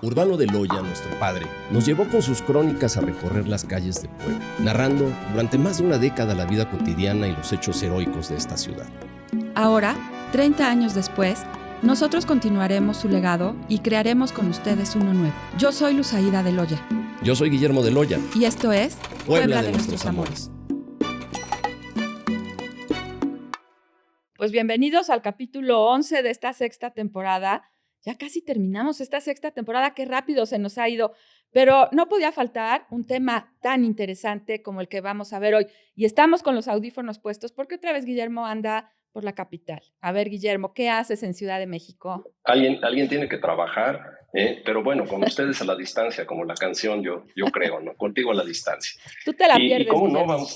Urbano de Loya, nuestro padre, nos llevó con sus crónicas a recorrer las calles de Puebla, narrando durante más de una década la vida cotidiana y los hechos heroicos de esta ciudad. Ahora, 30 años después, nosotros continuaremos su legado y crearemos con ustedes uno nuevo. Yo soy Luzaida de Loya. Yo soy Guillermo de Loya. Y esto es Puebla de nuestros amores. Pues bienvenidos al capítulo 11 de esta sexta temporada. Ya casi terminamos esta sexta temporada, qué rápido se nos ha ido, pero no podía faltar un tema tan interesante como el que vamos a ver hoy. Y estamos con los audífonos puestos porque otra vez Guillermo anda por la capital. A ver, Guillermo, ¿qué haces en Ciudad de México? Alguien tiene que trabajar, pero bueno, con ustedes a la distancia, como la canción, yo creo, ¿no? Contigo a la distancia. Tú te la Y pierdes, cómo no Guillermo.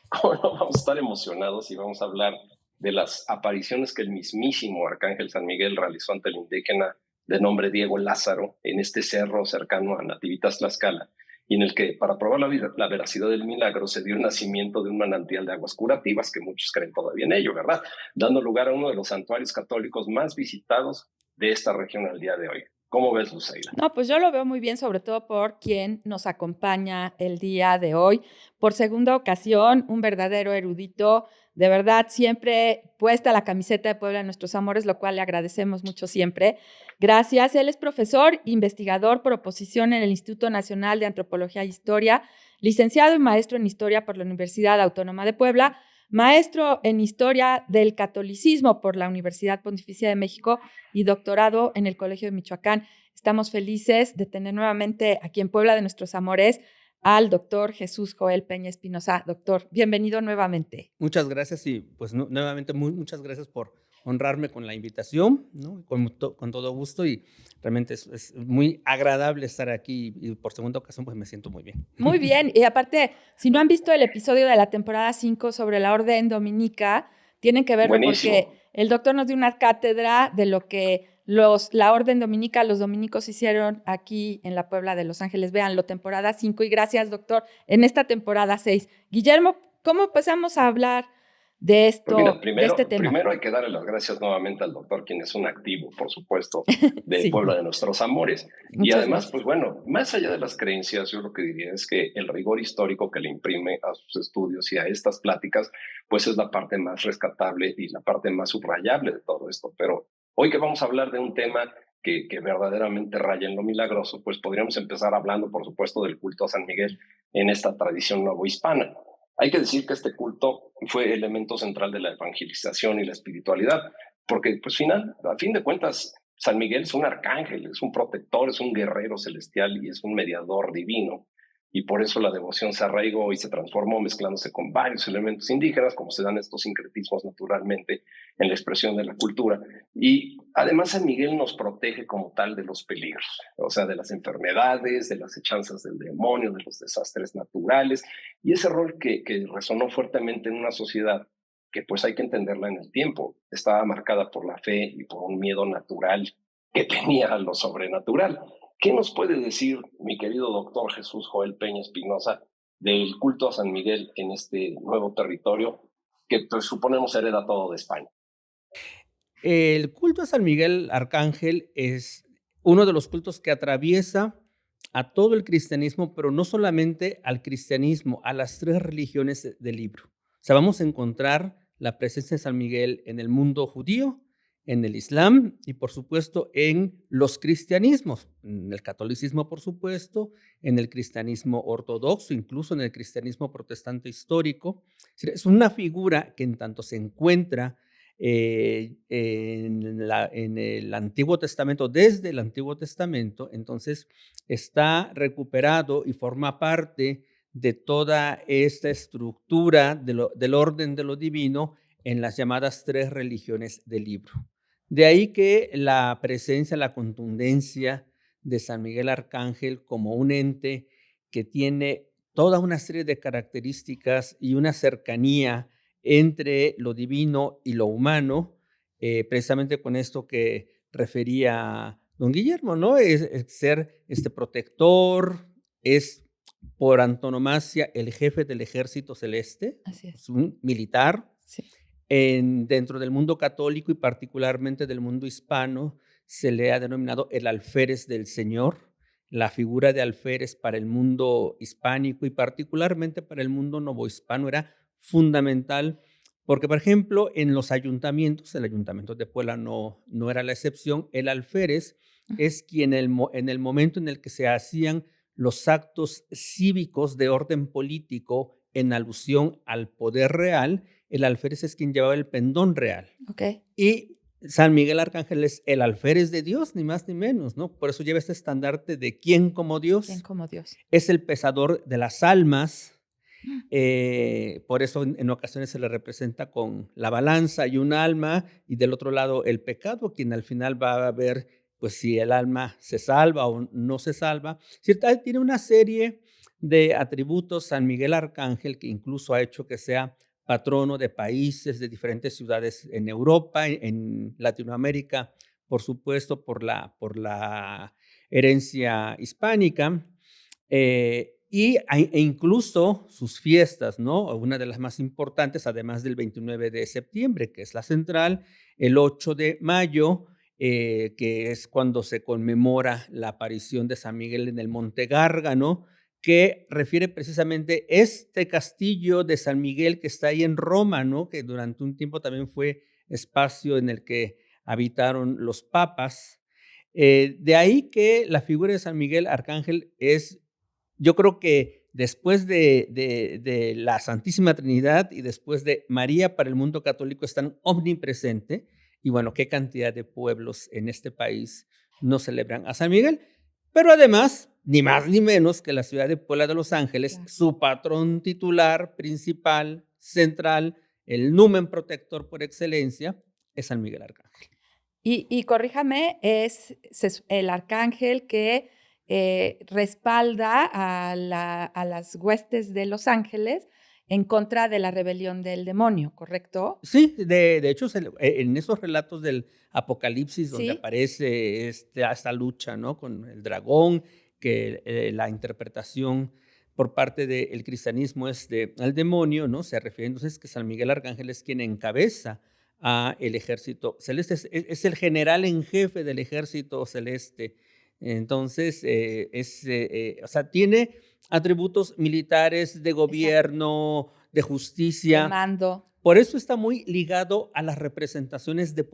cómo no vamos a estar emocionados y vamos a hablar de las apariciones que el mismísimo Arcángel San Miguel realizó ante el indígena de nombre Diego Lázaro en este cerro cercano a Nativitas, Tlaxcala, y en el que, para probar la veracidad del milagro, se dio el nacimiento de un manantial de aguas curativas, que muchos creen todavía en ello, ¿verdad? Dando lugar a uno de los santuarios católicos más visitados de esta región al día de hoy. ¿Cómo ves, Luzaida? No, pues yo lo veo muy bien, sobre todo por quien nos acompaña el día de hoy. Por segunda ocasión, un verdadero erudito, de verdad, siempre puesta la camiseta de Puebla de nuestros amores, lo cual le agradecemos mucho siempre. Gracias. Él es profesor, investigador por oposición en el Instituto Nacional de Antropología e Historia, licenciado y maestro en Historia por la Universidad Autónoma de Puebla, maestro en Historia del Catolicismo por la Universidad Pontificia de México y doctorado en el Colegio de Michoacán. Estamos felices de tener nuevamente aquí en Puebla de nuestros amores al doctor Jesús Joel Peña Espinosa. Doctor, bienvenido nuevamente. Muchas gracias y pues nuevamente muchas gracias por honrarme con la invitación, ¿no? Con todo gusto y realmente es muy agradable estar aquí y por segunda ocasión pues me siento muy bien. Muy bien, y aparte, si no han visto el episodio de la temporada 5 sobre la Orden Dominica, tienen que verlo. Buenísimo. Porque el doctor nos dio una cátedra de lo que la Orden Dominica, los dominicos hicieron aquí en la Puebla de Los Ángeles. Véanlo, temporada 5, y gracias, doctor, en esta temporada 6. Guillermo, ¿cómo empezamos a hablar de esto, Pues mira, de este tema? primero hay que darle las gracias nuevamente al doctor, quien es un activo, por supuesto, de Sí. Puebla de nuestros amores. Y Muchas además, gracias. pues bueno, más allá de las creencias, yo lo que diría es que el rigor histórico que le imprime a sus estudios y a estas pláticas, pues es la parte más rescatable y la parte más subrayable de todo esto. Pero hoy que vamos a hablar de un tema que verdaderamente raya en lo milagroso, pues podríamos empezar hablando, por supuesto, del culto a San Miguel en esta tradición novohispana. Hay que decir que este culto fue elemento central de la evangelización y la espiritualidad, porque pues a fin de cuentas, San Miguel es un arcángel, es un protector, es un guerrero celestial y es un mediador divino. Y por eso la devoción se arraigó y se transformó mezclándose con varios elementos indígenas, como se dan estos sincretismos naturalmente en la expresión de la cultura. Y además San Miguel nos protege como tal de los peligros, o sea, de las enfermedades, de las hechanzas del demonio, de los desastres naturales, y ese rol que resonó fuertemente en una sociedad que pues hay que entenderla en el tiempo, estaba marcada por la fe y por un miedo natural que tenía a lo sobrenatural. ¿Qué nos puede decir, mi querido doctor Jesús Joel Peña Espinosa, del culto a San Miguel en este nuevo territorio que pues, suponemos hereda todo de España? El culto a San Miguel Arcángel es uno de los cultos que atraviesa a todo el cristianismo, pero no solamente al cristianismo, a las tres religiones del libro. O sea, vamos a encontrar la presencia de San Miguel en el mundo judío, en el islam y, por supuesto, en los cristianismos, en el catolicismo, por supuesto, en el cristianismo ortodoxo, incluso en el cristianismo protestante histórico. Es una figura que en tanto se encuentra en el Antiguo Testamento, desde el Antiguo Testamento, entonces está recuperado y forma parte de toda esta estructura del orden de lo divino en las llamadas tres religiones del libro. De ahí que la presencia, la contundencia de San Miguel Arcángel como un ente que tiene toda una serie de características y una cercanía entre lo divino y lo humano, precisamente con esto que refería don Guillermo, ¿no? Es ser protector, es por antonomasia el jefe del ejército celeste, Así es un militar. Sí. Dentro del mundo católico y particularmente del mundo hispano, se le ha denominado el alférez del Señor. La figura de alférez para el mundo hispánico y particularmente para el mundo novohispano era fundamental porque, por ejemplo, en los ayuntamientos, el ayuntamiento de Puebla no era la excepción, el alférez es quien en el momento en el que se hacían los actos cívicos de orden político en alusión al poder real, el alférez es quien llevaba el pendón real. Ok. Y San Miguel Arcángel es el alférez de Dios, ni más ni menos, ¿no? Por eso lleva este estandarte de quién como ¿Quién Dios. como Dios? Es el pesador de las almas. Mm. Por eso en ocasiones se le representa con la balanza y un alma, y del otro lado el pecado, quien al final va a ver pues si el alma se salva o no se salva. Cierta, tiene una serie de atributos San Miguel Arcángel que incluso ha hecho que sea patrono de países, de diferentes ciudades en Europa, en Latinoamérica, por supuesto, por la herencia hispánica. E incluso sus fiestas, ¿no? Una de las más importantes, además del 29 de septiembre, que es la central, el 8 de mayo, que es cuando se conmemora la aparición de San Miguel en el Monte Gárgano, que refiere precisamente este castillo de San Miguel que está ahí en Roma, ¿no? Que durante un tiempo también fue espacio en el que habitaron los papas. De ahí que la figura de San Miguel Arcángel es, yo creo que después de la Santísima Trinidad y después de María para el mundo católico están omnipresente. Y bueno, qué cantidad de pueblos en este país no celebran a San Miguel. Pero además, ni más ni menos que la ciudad de Puebla de Los Ángeles, Claro. su patrón titular, principal, central, el numen protector por excelencia, es San Miguel Arcángel. Y corríjame, es el arcángel que respalda a las huestes de los ángeles en contra de la rebelión del demonio, ¿correcto? Sí, de hecho, en esos relatos del Apocalipsis donde Sí. aparece esta lucha, ¿no? Con el dragón, que la interpretación por parte del cristianismo es al demonio, ¿no? Se refiere entonces que San Miguel Arcángel es quien encabeza a el ejército celeste, es el general en jefe del ejército celeste. Entonces, o sea, tiene atributos militares, de Exacto. gobierno, de De justicia. mando. Por eso está muy ligado a las representaciones de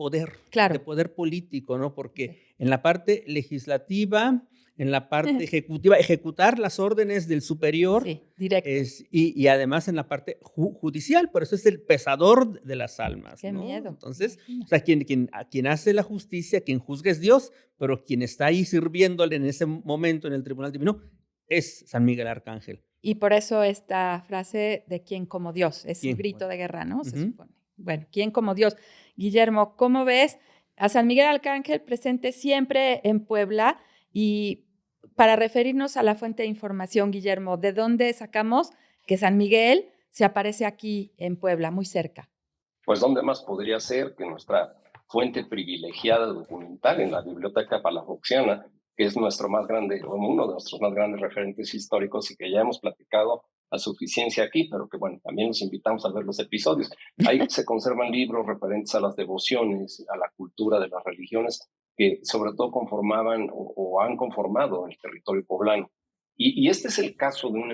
Claro. poder político, ¿no? Porque Sí. en la parte legislativa, en la parte ejecutiva, ejecutar las órdenes del superior, Sí, directo. y además en la parte judicial, por eso es el pesador de las almas, Qué ¿no? miedo, Entonces, imagino. o sea, quien hace la justicia, quien juzga es Dios, pero quien está ahí sirviéndole en ese momento en el tribunal divino es San Miguel Arcángel. Y por eso esta frase de quién como Dios, es su ¿Quién? grito Bueno. de guerra, ¿no? Se Ujú. supone. Bueno, quién como Dios. Guillermo, ¿cómo ves a San Miguel Arcángel presente siempre en Puebla? Y para referirnos a la fuente de información, Guillermo, ¿de dónde sacamos que San Miguel se aparece aquí en Puebla, muy cerca? Pues ¿dónde más podría ser que nuestra fuente privilegiada documental en la Biblioteca Palafoxiana, que es nuestro más grande, o uno de nuestros más grandes referentes históricos y que ya hemos platicado a suficiencia aquí, pero que bueno, también los invitamos a ver los episodios. Ahí se conservan libros referentes a las devociones, a la cultura de las religiones, que sobre todo conformaban o han conformado el territorio poblano. Y este es el caso de un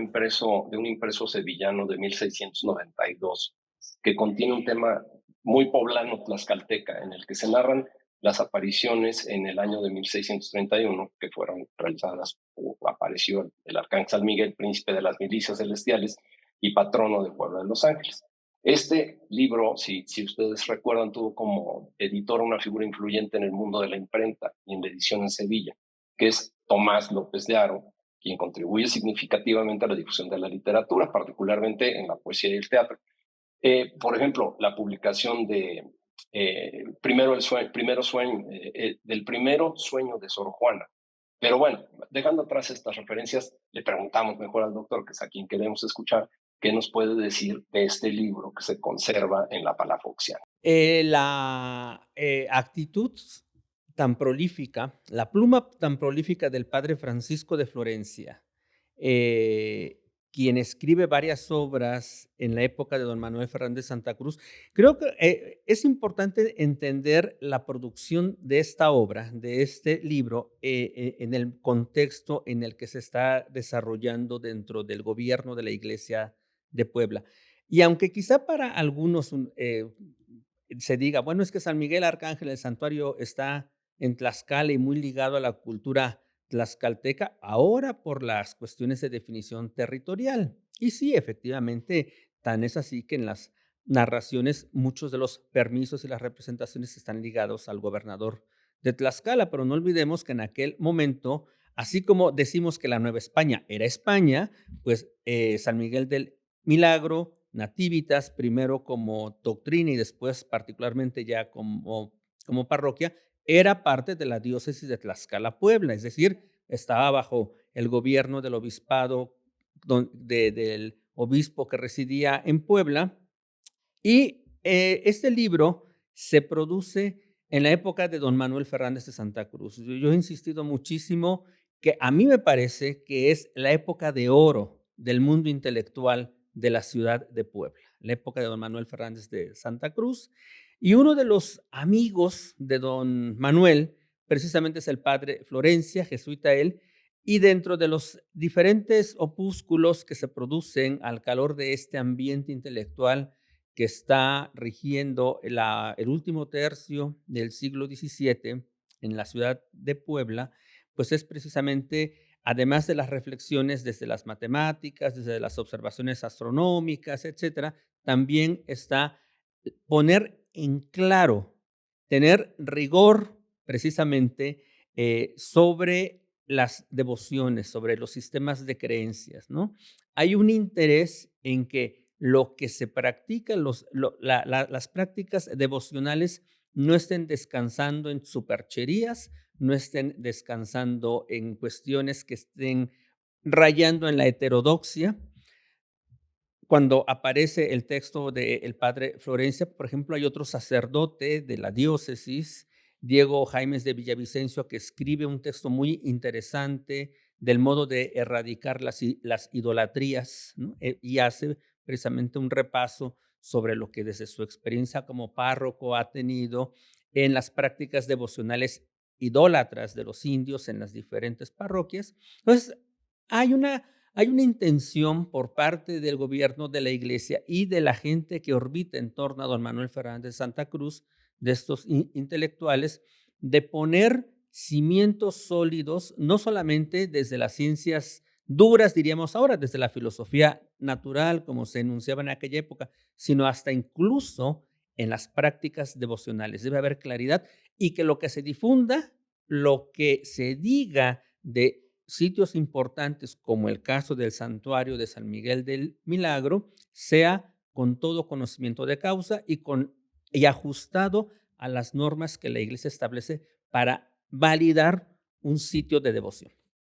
impreso sevillano de 1692, que contiene un tema muy poblano tlaxcalteca, en el que se narran las apariciones en el año de 1631, que fueron realizadas o apareció el arcángel San Miguel, príncipe de las milicias celestiales y patrono de Puebla de Los Ángeles. Este libro, si ustedes recuerdan, tuvo como editor una figura influyente en el mundo de la imprenta y en la edición en Sevilla, que es Tomás López de Haro, quien contribuye significativamente a la difusión de la literatura, particularmente en la poesía y el teatro. Por ejemplo, la publicación de del primero sueño de Sor Juana. Pero bueno, dejando atrás estas referencias, le preguntamos mejor al doctor, que es a quien queremos escuchar, qué nos puede decir de este libro que se conserva en la Palafoxiana. La actitud tan prolífica, la pluma tan prolífica del padre Francisco de Florencia, quien escribe varias obras en la época de don Manuel Fernández Santa Cruz. Creo que es importante entender la producción de esta obra, de este libro, en el contexto en el que se está desarrollando dentro del gobierno de la Iglesia de Puebla. Y aunque quizá para algunos se diga, bueno, es que San Miguel Arcángel, el santuario, está en Tlaxcala y muy ligado a la cultura tlaxcalteca, ahora por las cuestiones de definición territorial. Y sí, efectivamente, tan es así que en las narraciones muchos de los permisos y las representaciones están ligados al gobernador de Tlaxcala, pero no olvidemos que en aquel momento, así como decimos que la Nueva España era España, pues San Miguel del Milagro, Nativitas, primero como doctrina y después particularmente ya como parroquia, era parte de la diócesis de Tlaxcala, Puebla, es decir, estaba bajo el gobierno del obispado del obispo que residía en Puebla. Y este libro se produce en la época de don Manuel Fernández de Santa Cruz. Yo he insistido muchísimo que a mí me parece que es la época de oro del mundo intelectual de la ciudad de Puebla, la época de don Manuel Fernández de Santa Cruz. Y uno de los amigos de don Manuel precisamente es el padre Florencia, jesuita él, y dentro de los diferentes opúsculos que se producen al calor de este ambiente intelectual que está rigiendo el último tercio del siglo XVII en la ciudad de Puebla, pues es precisamente, además de las reflexiones desde las matemáticas, desde las observaciones astronómicas, etcétera, también está poner en claro, tener rigor precisamente sobre las devociones, sobre los sistemas de creencias, ¿no? Hay un interés en que lo que se practica, las prácticas devocionales no estén descansando en supercherías, no estén descansando en cuestiones que estén rayando en la heterodoxia. Cuando aparece el texto del padre Florencia, por ejemplo, hay otro sacerdote de la diócesis, Diego Jaimes de Villavicencio, que escribe un texto muy interesante del modo de erradicar las idolatrías, ¿no? Y hace precisamente un repaso sobre lo que desde su experiencia como párroco ha tenido en las prácticas devocionales idólatras de los indios en las diferentes parroquias. Entonces, hay una intención por parte del gobierno de la iglesia y de la gente que orbita en torno a don Manuel Fernández de Santa Cruz, de estos intelectuales, de poner cimientos sólidos, no solamente desde las ciencias duras, diríamos ahora, desde la filosofía natural, como se enunciaba en aquella época, sino hasta incluso en las prácticas devocionales. Debe haber claridad y que lo que se difunda, lo que se diga de sitios importantes como el caso del santuario de San Miguel del Milagro sea con todo conocimiento de causa y ajustado a las normas que la iglesia establece para validar un sitio de devoción.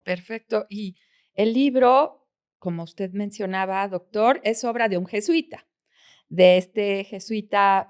Perfecto. Y el libro, como usted mencionaba, doctor, es obra de un jesuita, de este jesuita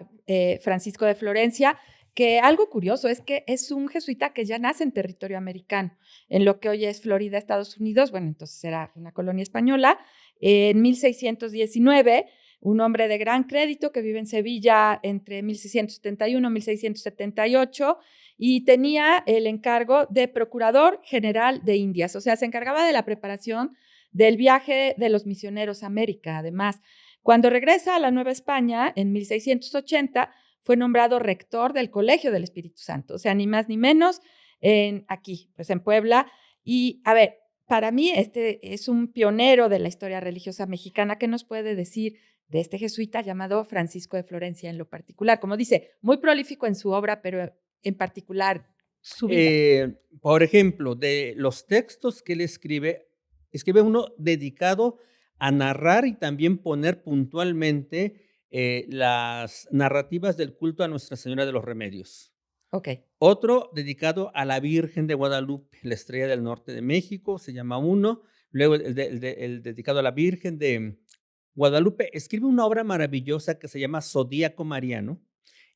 Francisco de Florencia, que algo curioso es que es un jesuita que ya nace en territorio americano, en lo que hoy es Florida, Estados Unidos. Bueno, entonces era una colonia española. En 1619, un hombre de gran crédito que vive en Sevilla entre 1671 y 1678 y tenía el encargo de procurador general de Indias, o sea, se encargaba de la preparación del viaje de los misioneros a América, además. Cuando regresa a la Nueva España, en 1680, fue nombrado rector del Colegio del Espíritu Santo, o sea, ni más ni menos aquí, pues en Puebla. Y a ver, para mí este es un pionero de la historia religiosa mexicana. ¿Qué nos puede decir de este jesuita llamado Francisco de Florencia en lo particular? Como dice, muy prolífico en su obra, pero en particular su vida. Por ejemplo, de los textos que él escribe uno dedicado a narrar y también poner puntualmente las narrativas del culto a Nuestra Señora de los Remedios. Ok. Otro dedicado a la Virgen de Guadalupe, la estrella del norte de México, se llama uno. Luego el dedicado a la Virgen de Guadalupe. Escribe una obra maravillosa que se llama Zodíaco Mariano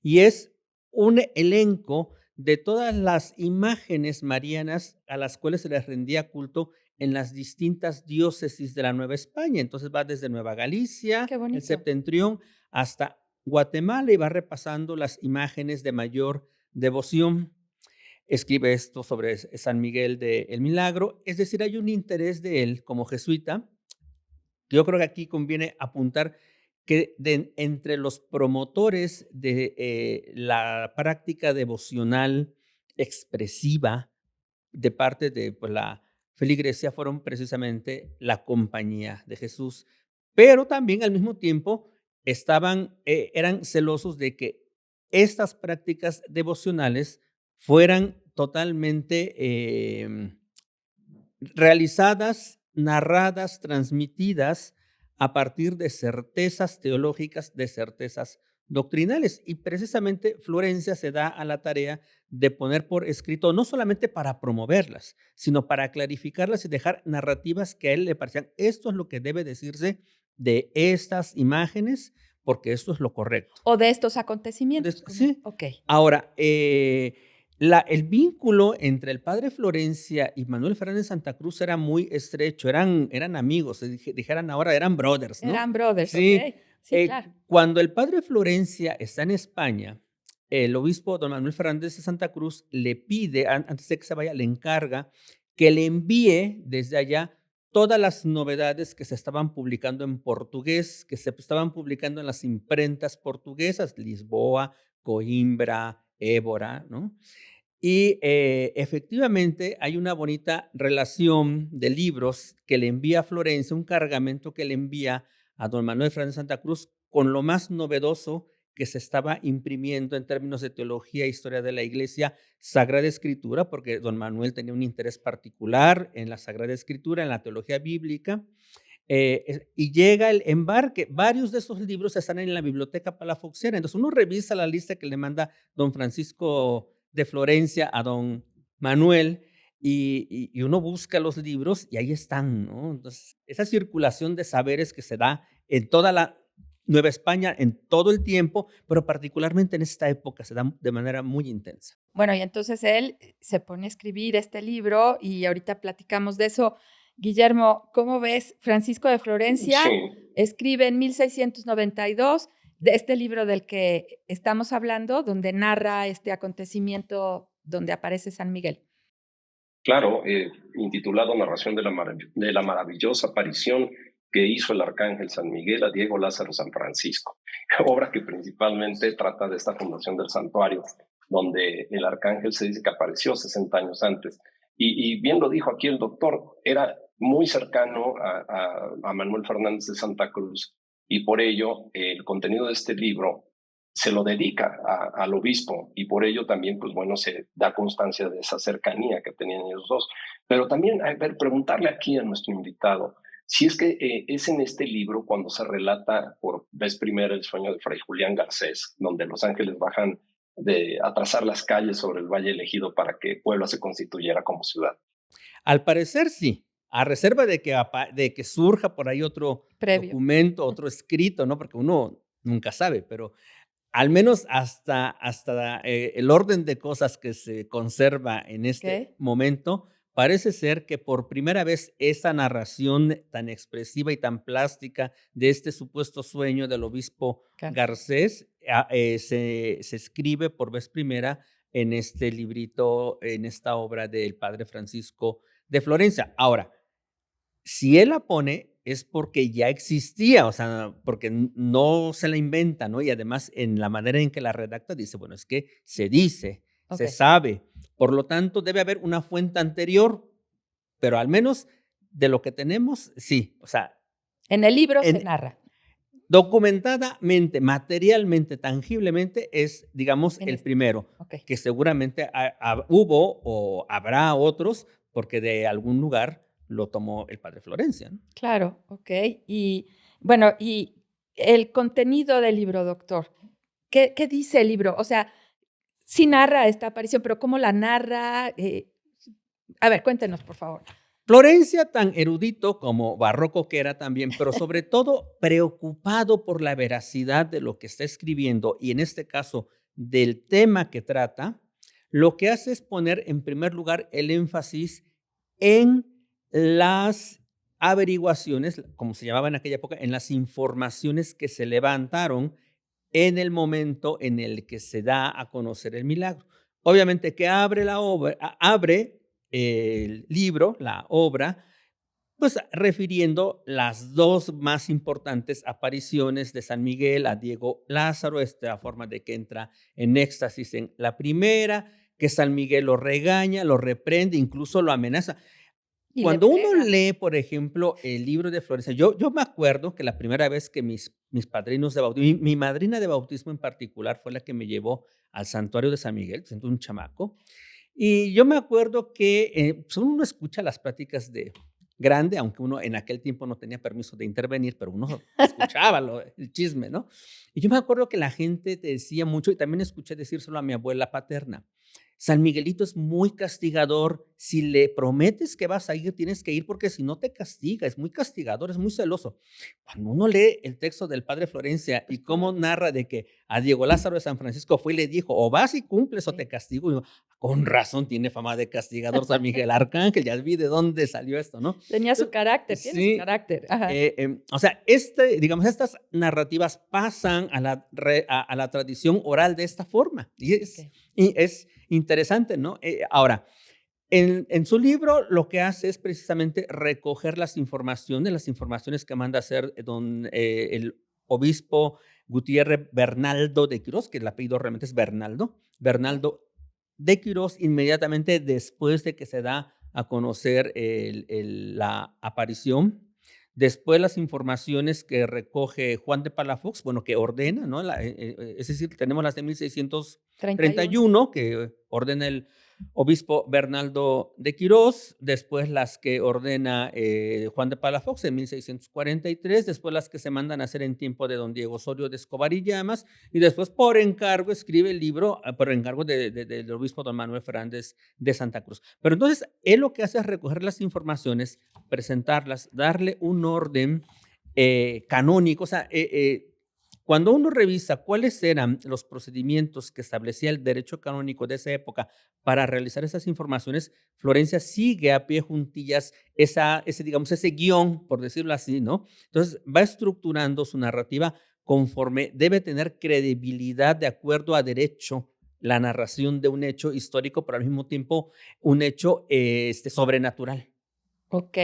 y es un elenco de todas las imágenes marianas a las cuales se les rendía culto en las distintas diócesis de la Nueva España. Entonces va desde Nueva Galicia, Qué el bonito. septentrión, hasta Guatemala y va repasando las imágenes de mayor devoción. Escribe esto sobre San Miguel de El Milagro, es decir, hay un interés de él como jesuita. Yo creo que aquí conviene apuntar que entre los promotores de la práctica devocional expresiva de parte de pues, la feligresía fueron precisamente la Compañía de Jesús, pero también al mismo tiempo eran celosos de que estas prácticas devocionales fueran totalmente realizadas, narradas, transmitidas a partir de certezas teológicas, de certezas doctrinales. Y precisamente Florencia se da a la tarea de poner por escrito, no solamente para promoverlas, sino para clarificarlas y dejar narrativas que a él le parecían, esto es lo que debe decirse de estas imágenes, porque esto es lo correcto. O de estos acontecimientos. Sí. Ok. Ahora, el vínculo entre el padre Florencia y Manuel Fernández Santa Cruz era muy estrecho, eran amigos, dijeran ahora, eran brothers, ¿no? Eran brothers, Sí, ok. Sí, claro. cuando el padre Florencia está en España, el obispo don Manuel Fernández de Santa Cruz le pide, antes de que se vaya, le encarga que le envíe desde allá todas las novedades que se estaban publicando en portugués, que se estaban publicando en las imprentas portuguesas, Lisboa, Coimbra, Évora, ¿no? Y efectivamente hay una bonita relación de libros que le envía a Florencia, un cargamento que le envía a don Manuel Fernández Santa Cruz con lo más novedoso que se estaba imprimiendo en términos de teología e historia de la Iglesia, Sagrada Escritura, porque don Manuel tenía un interés particular en la Sagrada Escritura, en la teología bíblica, y llega el embarque. Varios de esos libros están en la biblioteca palafoxiana. Entonces uno revisa la lista que le manda don Francisco de Florencia a don Manuel y uno busca los libros y ahí están, ¿no? Entonces esa circulación de saberes que se da en toda la Nueva España en todo el tiempo, pero particularmente en esta época se da de manera muy intensa. Bueno, y entonces él se pone a escribir este libro y ahorita platicamos de eso. Guillermo, ¿cómo ves? Francisco de Florencia Sí, escribe en 1692 de este libro del que estamos hablando, donde narra este acontecimiento donde aparece San Miguel. claro, intitulado Narración de la maravillosa aparición que hizo el arcángel San Miguel a Diego Lázaro San Francisco, obra que principalmente trata de esta fundación del santuario, donde el arcángel se dice que apareció 60 años antes. Y bien lo dijo aquí el doctor, era muy cercano a Manuel Fernández de Santa Cruz y por ello el contenido de este libro se lo dedica al obispo y por ello también, pues bueno, se da constancia de esa cercanía que tenían ellos dos. Pero también, a ver, preguntarle aquí a nuestro invitado, si es que es en este libro cuando se relata por vez primera el sueño de Fray Julián Garcés, donde los ángeles bajan a trazar las calles sobre el valle elegido para que Puebla se constituyera como ciudad. Al parecer sí, a reserva de que surja por ahí otro Previo. documento, otro escrito, ¿no? Porque uno nunca sabe, pero al menos hasta el orden de cosas que se conserva en este Ok. momento, parece ser que por primera vez esa narración tan expresiva y tan plástica de este supuesto sueño del obispo Garcés se escribe por vez primera en este librito, en esta obra del padre Francisco de Florencia. Ahora, si él la pone es porque ya existía, o sea, porque no se la inventa, ¿no? Y además en la manera en que la redacta dice, bueno, es que se dice, se Ok. sabe, por lo tanto debe haber una fuente anterior, pero al menos de lo que tenemos, sí, o sea, En el libro se en, narra. documentadamente, materialmente, tangiblemente es, digamos, En el este. primero, Ok. que seguramente hubo o habrá otros, porque de algún lugar lo tomó el padre Florencia, ¿no? Claro, ok. Y bueno, y el contenido del libro, doctor, ¿qué dice el libro? O sea, sí narra esta aparición, pero ¿cómo la narra? A ver, cuéntenos, por favor. Florencia, tan erudito como barroco que era también, pero sobre todo preocupado por la veracidad de lo que está escribiendo y en este caso del tema que trata, lo que hace es poner en primer lugar el énfasis en las averiguaciones, como se llamaba en aquella época, en las informaciones que se levantaron en el momento en el que se da a conocer el milagro. Obviamente que abre la obra, abre el libro, la obra, pues refiriendo las dos más importantes apariciones de San Miguel a Diego Lázaro, esta forma de que entra en éxtasis en la primera, que San Miguel lo regaña, lo reprende, incluso lo amenaza. Y le Cuando uno pega. lee, por ejemplo, el libro de Florencia, yo me acuerdo que la primera vez que mis padrinos de bautismo, mi madrina de bautismo en particular fue la que me llevó al santuario de San Miguel, siendo un chamaco, y yo me acuerdo que pues uno escucha las pláticas de grande, aunque uno en aquel tiempo no tenía permiso de intervenir, pero uno escuchaba el chisme, ¿no? Y yo me acuerdo que la gente te decía mucho, y también escuché decírselo a mi abuela paterna: San Miguelito es muy castigador. Si le prometes que vas a ir, tienes que ir porque si no te castiga. Es muy castigador, es muy celoso. Cuando uno lee el texto del padre Florencia y cómo narra de que a Diego Lázaro de San Francisco fue y le dijo: o vas y cumples o te castigo. Y yo, con razón tiene fama de castigador San Miguel Arcángel. Ya vi de dónde salió esto, ¿no? Tenía su carácter, tiene su Sí. carácter. Ajá. O sea, digamos, estas narrativas pasan a la tradición oral de esta forma. Ok. Y es interesante, ¿no? Ahora, en su libro lo que hace es precisamente recoger las informaciones que manda hacer el obispo Gutiérrez Bernaldo de Quirós, que el apellido realmente es Bernaldo de Quirós, inmediatamente después de que se da a conocer la aparición. Después las informaciones que recoge Juan de Palafox, bueno, que ordena, ¿no? Es decir, tenemos las de 31. 1631, que ordena el obispo Bernaldo de Quirós, después las que ordena Juan de Palafox en 1643, después las que se mandan a hacer en tiempo de don Diego Osorio de Escobar y Llamas, y después por encargo escribe el libro, por encargo del obispo don Manuel Fernández de Santa Cruz. Pero entonces, él lo que hace es recoger las informaciones, presentarlas, darle un orden canónico, o sea, cuando uno revisa cuáles eran los procedimientos que establecía el derecho canónico de esa época para realizar esas informaciones, Florencia sigue a pie juntillas ese guión, por decirlo así, ¿no? Entonces va estructurando su narrativa conforme debe tener credibilidad de acuerdo a derecho la narración de un hecho histórico, pero al mismo tiempo un hecho sobrenatural. Ok,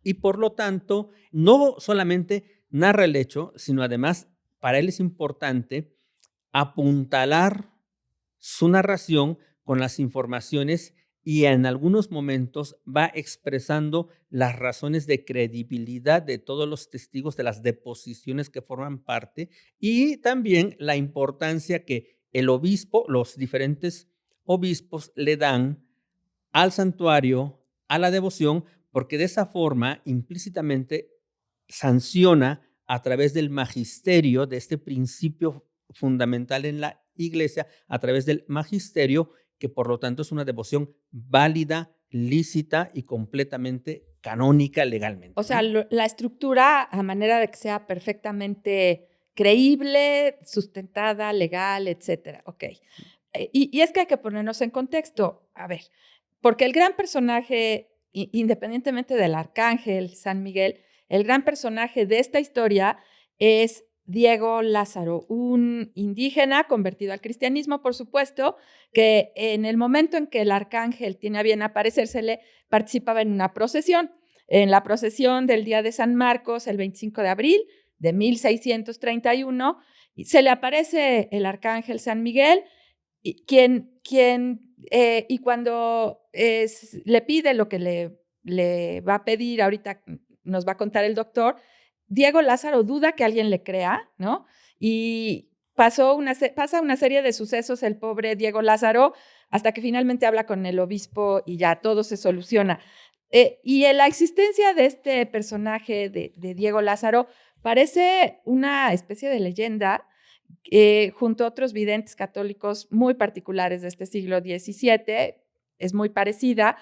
Y por lo tanto, no solamente narra el hecho, sino además para él es importante apuntalar su narración con las informaciones y en algunos momentos va expresando las razones de credibilidad de todos los testigos de las deposiciones que forman parte y también la importancia que el obispo, los diferentes obispos le dan al santuario, a la devoción, porque de esa forma implícitamente sanciona a través del magisterio, de este principio fundamental en la iglesia, a través del magisterio, que por lo tanto es una devoción válida, lícita y completamente canónica legalmente, O sea, ¿no? la estructura a manera de que sea perfectamente creíble, sustentada, legal, etcétera. Ok. Y es que hay que ponernos en contexto. A ver, porque el gran personaje, independientemente del arcángel San Miguel, el gran personaje de esta historia es Diego Lázaro, un indígena convertido al cristianismo, por supuesto, que en el momento en que el arcángel tiene a bien aparecérsele, participaba en una procesión. En la procesión del Día de San Marcos, el 25 de abril de 1631, se le aparece el arcángel San Miguel, y y cuando le pide lo que le va a pedir, ahorita nos va a contar el doctor, Diego Lázaro duda que alguien le crea, ¿no? Y pasa una serie de sucesos el pobre Diego Lázaro hasta que finalmente habla con el obispo y ya todo se soluciona. Y en la existencia de este personaje de Diego Lázaro parece una especie de leyenda junto a otros videntes católicos muy particulares de este siglo XVII, es muy parecida.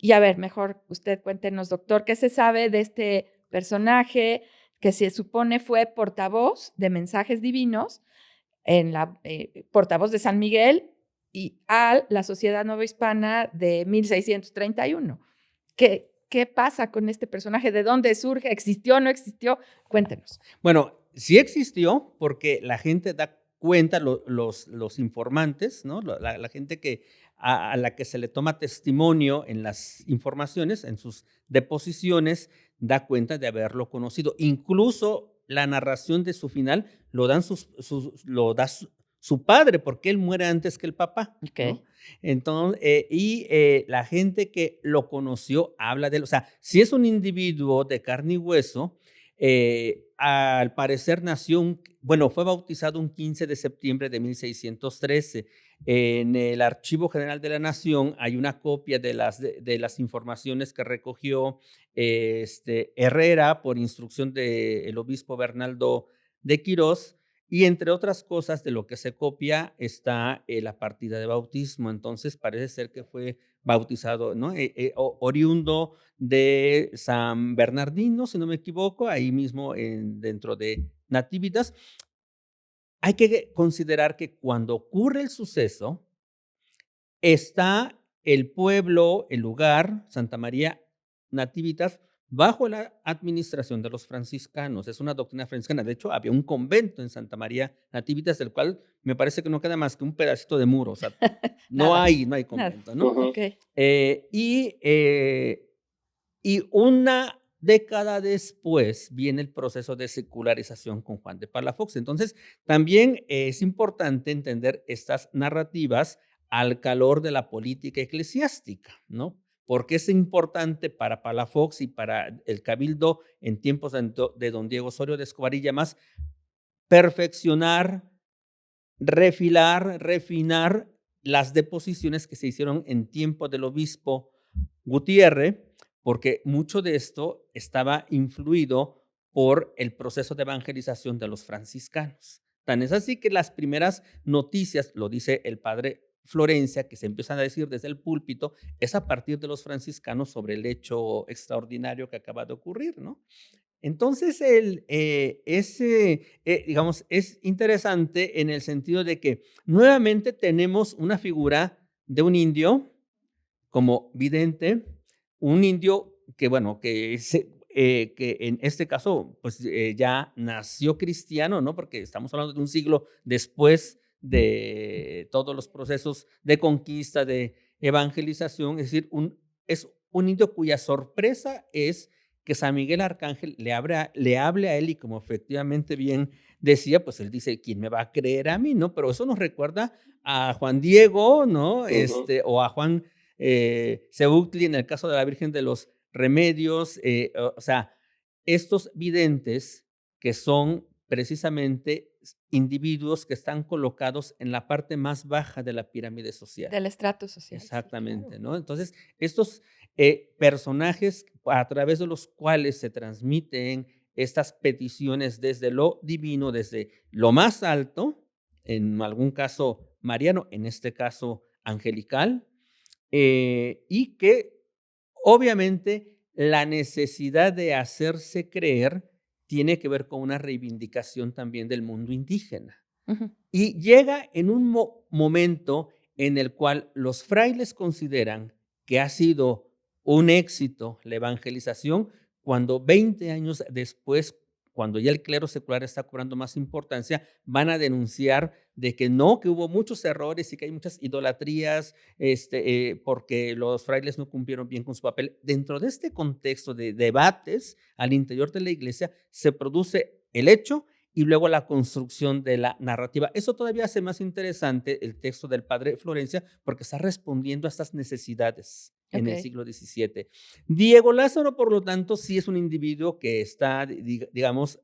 Y a ver, mejor usted cuéntenos, doctor, ¿qué se sabe de este personaje que se supone fue portavoz de mensajes divinos, portavoz de San Miguel y a la Sociedad Novohispana de 1631. ¿Qué pasa con este personaje? ¿De dónde surge? ¿Existió o no existió? Cuéntenos. Bueno, sí existió porque la gente da cuenta, los informantes, ¿no? La gente a la que se le toma testimonio en las informaciones, en sus deposiciones, da cuenta de haberlo conocido. Incluso la narración de su final lo da su padre, porque él muere antes que el papá, ¿no? Ok. Entonces, la gente que lo conoció habla de él. O sea, si es un individuo de carne y hueso, al parecer fue bautizado un 15 de septiembre de 1613. En el Archivo General de la Nación hay una copia de las informaciones que recogió Herrera por instrucción del obispo Bernaldo de Quirós, y entre otras cosas de lo que se copia está la partida de bautismo. Entonces parece ser que fue bautizado, ¿no? Oriundo de San Bernardino, si no me equivoco, ahí mismo dentro de Nativitas. Hay que considerar que cuando ocurre el suceso, está el pueblo, el lugar, Santa María Nativitas, bajo la administración de los franciscanos. Es una doctrina franciscana. De hecho, había un convento en Santa María Nativitas, del cual me parece que no queda más que un pedacito de muro. O sea, no Nada, hay nada. convento, ¿no? Ok. Y una década después viene el proceso de secularización con Juan de Palafox. Entonces, también es importante entender estas narrativas al calor de la política eclesiástica, ¿no? Porque es importante para Palafox y para el Cabildo en tiempos de don Diego Osorio de Escobar y Llamas perfeccionar, refinar las deposiciones que se hicieron en tiempo del obispo Gutiérrez, porque mucho de esto estaba influido por el proceso de evangelización de los franciscanos. Tan es así que las primeras noticias, lo dice el padre Florencia, que se empiezan a decir desde el púlpito, es a partir de los franciscanos sobre el hecho extraordinario que acaba de ocurrir, ¿no? Entonces, digamos, es interesante en el sentido de que nuevamente tenemos una figura de un indio como vidente, un indio que, bueno, que en este caso, pues ya nació cristiano, ¿no? Porque estamos hablando de un siglo después de todos los procesos de conquista, de evangelización, es decir, es un indio cuya sorpresa es que San Miguel Arcángel le hable a él y como efectivamente bien decía, pues él dice, ¿quién me va a creer a mí? ¿No? Pero eso nos recuerda a Juan Diego, ¿no? O a Juan Seútli en el caso de la Virgen de los Remedios, o sea, estos videntes que son precisamente individuos que están colocados en la parte más baja de la pirámide social. Del estrato social. Exactamente, Sí, claro. ¿no? Entonces, estos personajes a través de los cuales se transmiten estas peticiones desde lo divino, desde lo más alto, en algún caso mariano, en este caso angelical, y que obviamente la necesidad de hacerse creer tiene que ver con una reivindicación también del mundo indígena. Ujú. Y llega en un momento en el cual los frailes consideran que ha sido un éxito la evangelización, cuando 20 años después, cuando ya el clero secular está cobrando más importancia, van a denunciar de que no, que hubo muchos errores y que hay muchas idolatrías, porque los frailes no cumplieron bien con su papel. Dentro de este contexto de debates al interior de la iglesia, se produce el hecho y luego la construcción de la narrativa. Eso todavía hace más interesante el texto del padre Florencia porque está respondiendo a estas necesidades en el Ok. siglo XVII. Diego Lázaro, por lo tanto, sí es un individuo que está, digamos,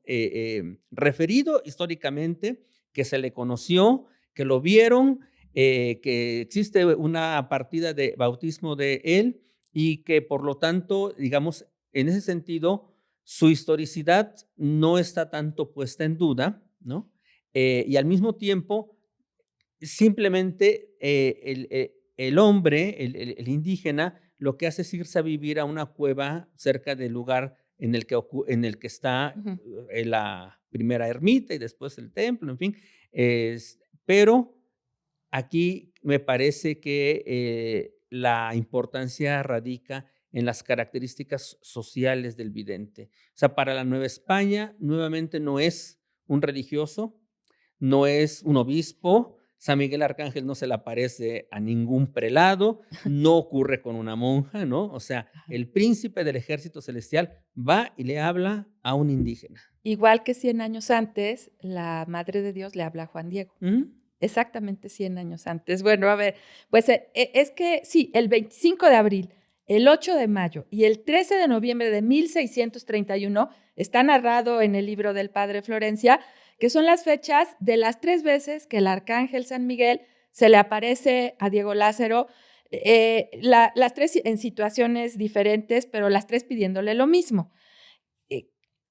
referido históricamente, que se le conoció, que lo vieron, que existe una partida de bautismo de él y que, por lo tanto, digamos, en ese sentido, su historicidad no está tanto puesta en duda, ¿no? Y al mismo tiempo, simplemente el hombre, el indígena, lo que hace es irse a vivir a una cueva cerca del lugar en el que está Ujú. la primera ermita y después el templo, en fin. Pero aquí me parece que la importancia radica en las características sociales del vidente. O sea, para la Nueva España, nuevamente no es un religioso, no es un obispo. San Miguel Arcángel no se le aparece a ningún prelado, no ocurre con una monja, ¿no? O sea, el príncipe del ejército celestial va y le habla a un indígena. Igual que 100 años antes, la Madre de Dios le habla a Juan Diego. ¿Mm? Exactamente 100 años antes. Bueno, a ver, pues es que sí, el 25 de abril, el 8 de mayo y el 13 de noviembre de 1631 está narrado en el libro del Padre Florencia, que son las fechas de las 3 veces que el arcángel San Miguel se le aparece a Diego Lázaro, las 3 en situaciones diferentes, pero las 3 pidiéndole lo mismo.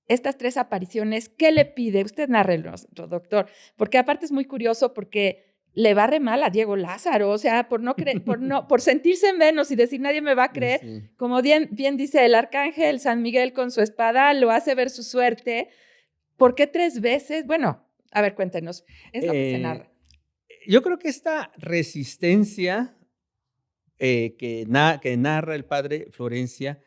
Estas 3 apariciones, ¿qué le pide? Usted nárrenos, doctor, porque aparte es muy curioso porque le va re mal a Diego Lázaro, o sea, por sentirse menos y decir nadie me va a creer, Sí. como bien dice el arcángel San Miguel con su espada, lo hace ver su suerte. ¿Por qué 3 veces? Bueno, a ver, cuéntenos, es lo que se narra. Yo creo que esta resistencia que narra el padre Florencia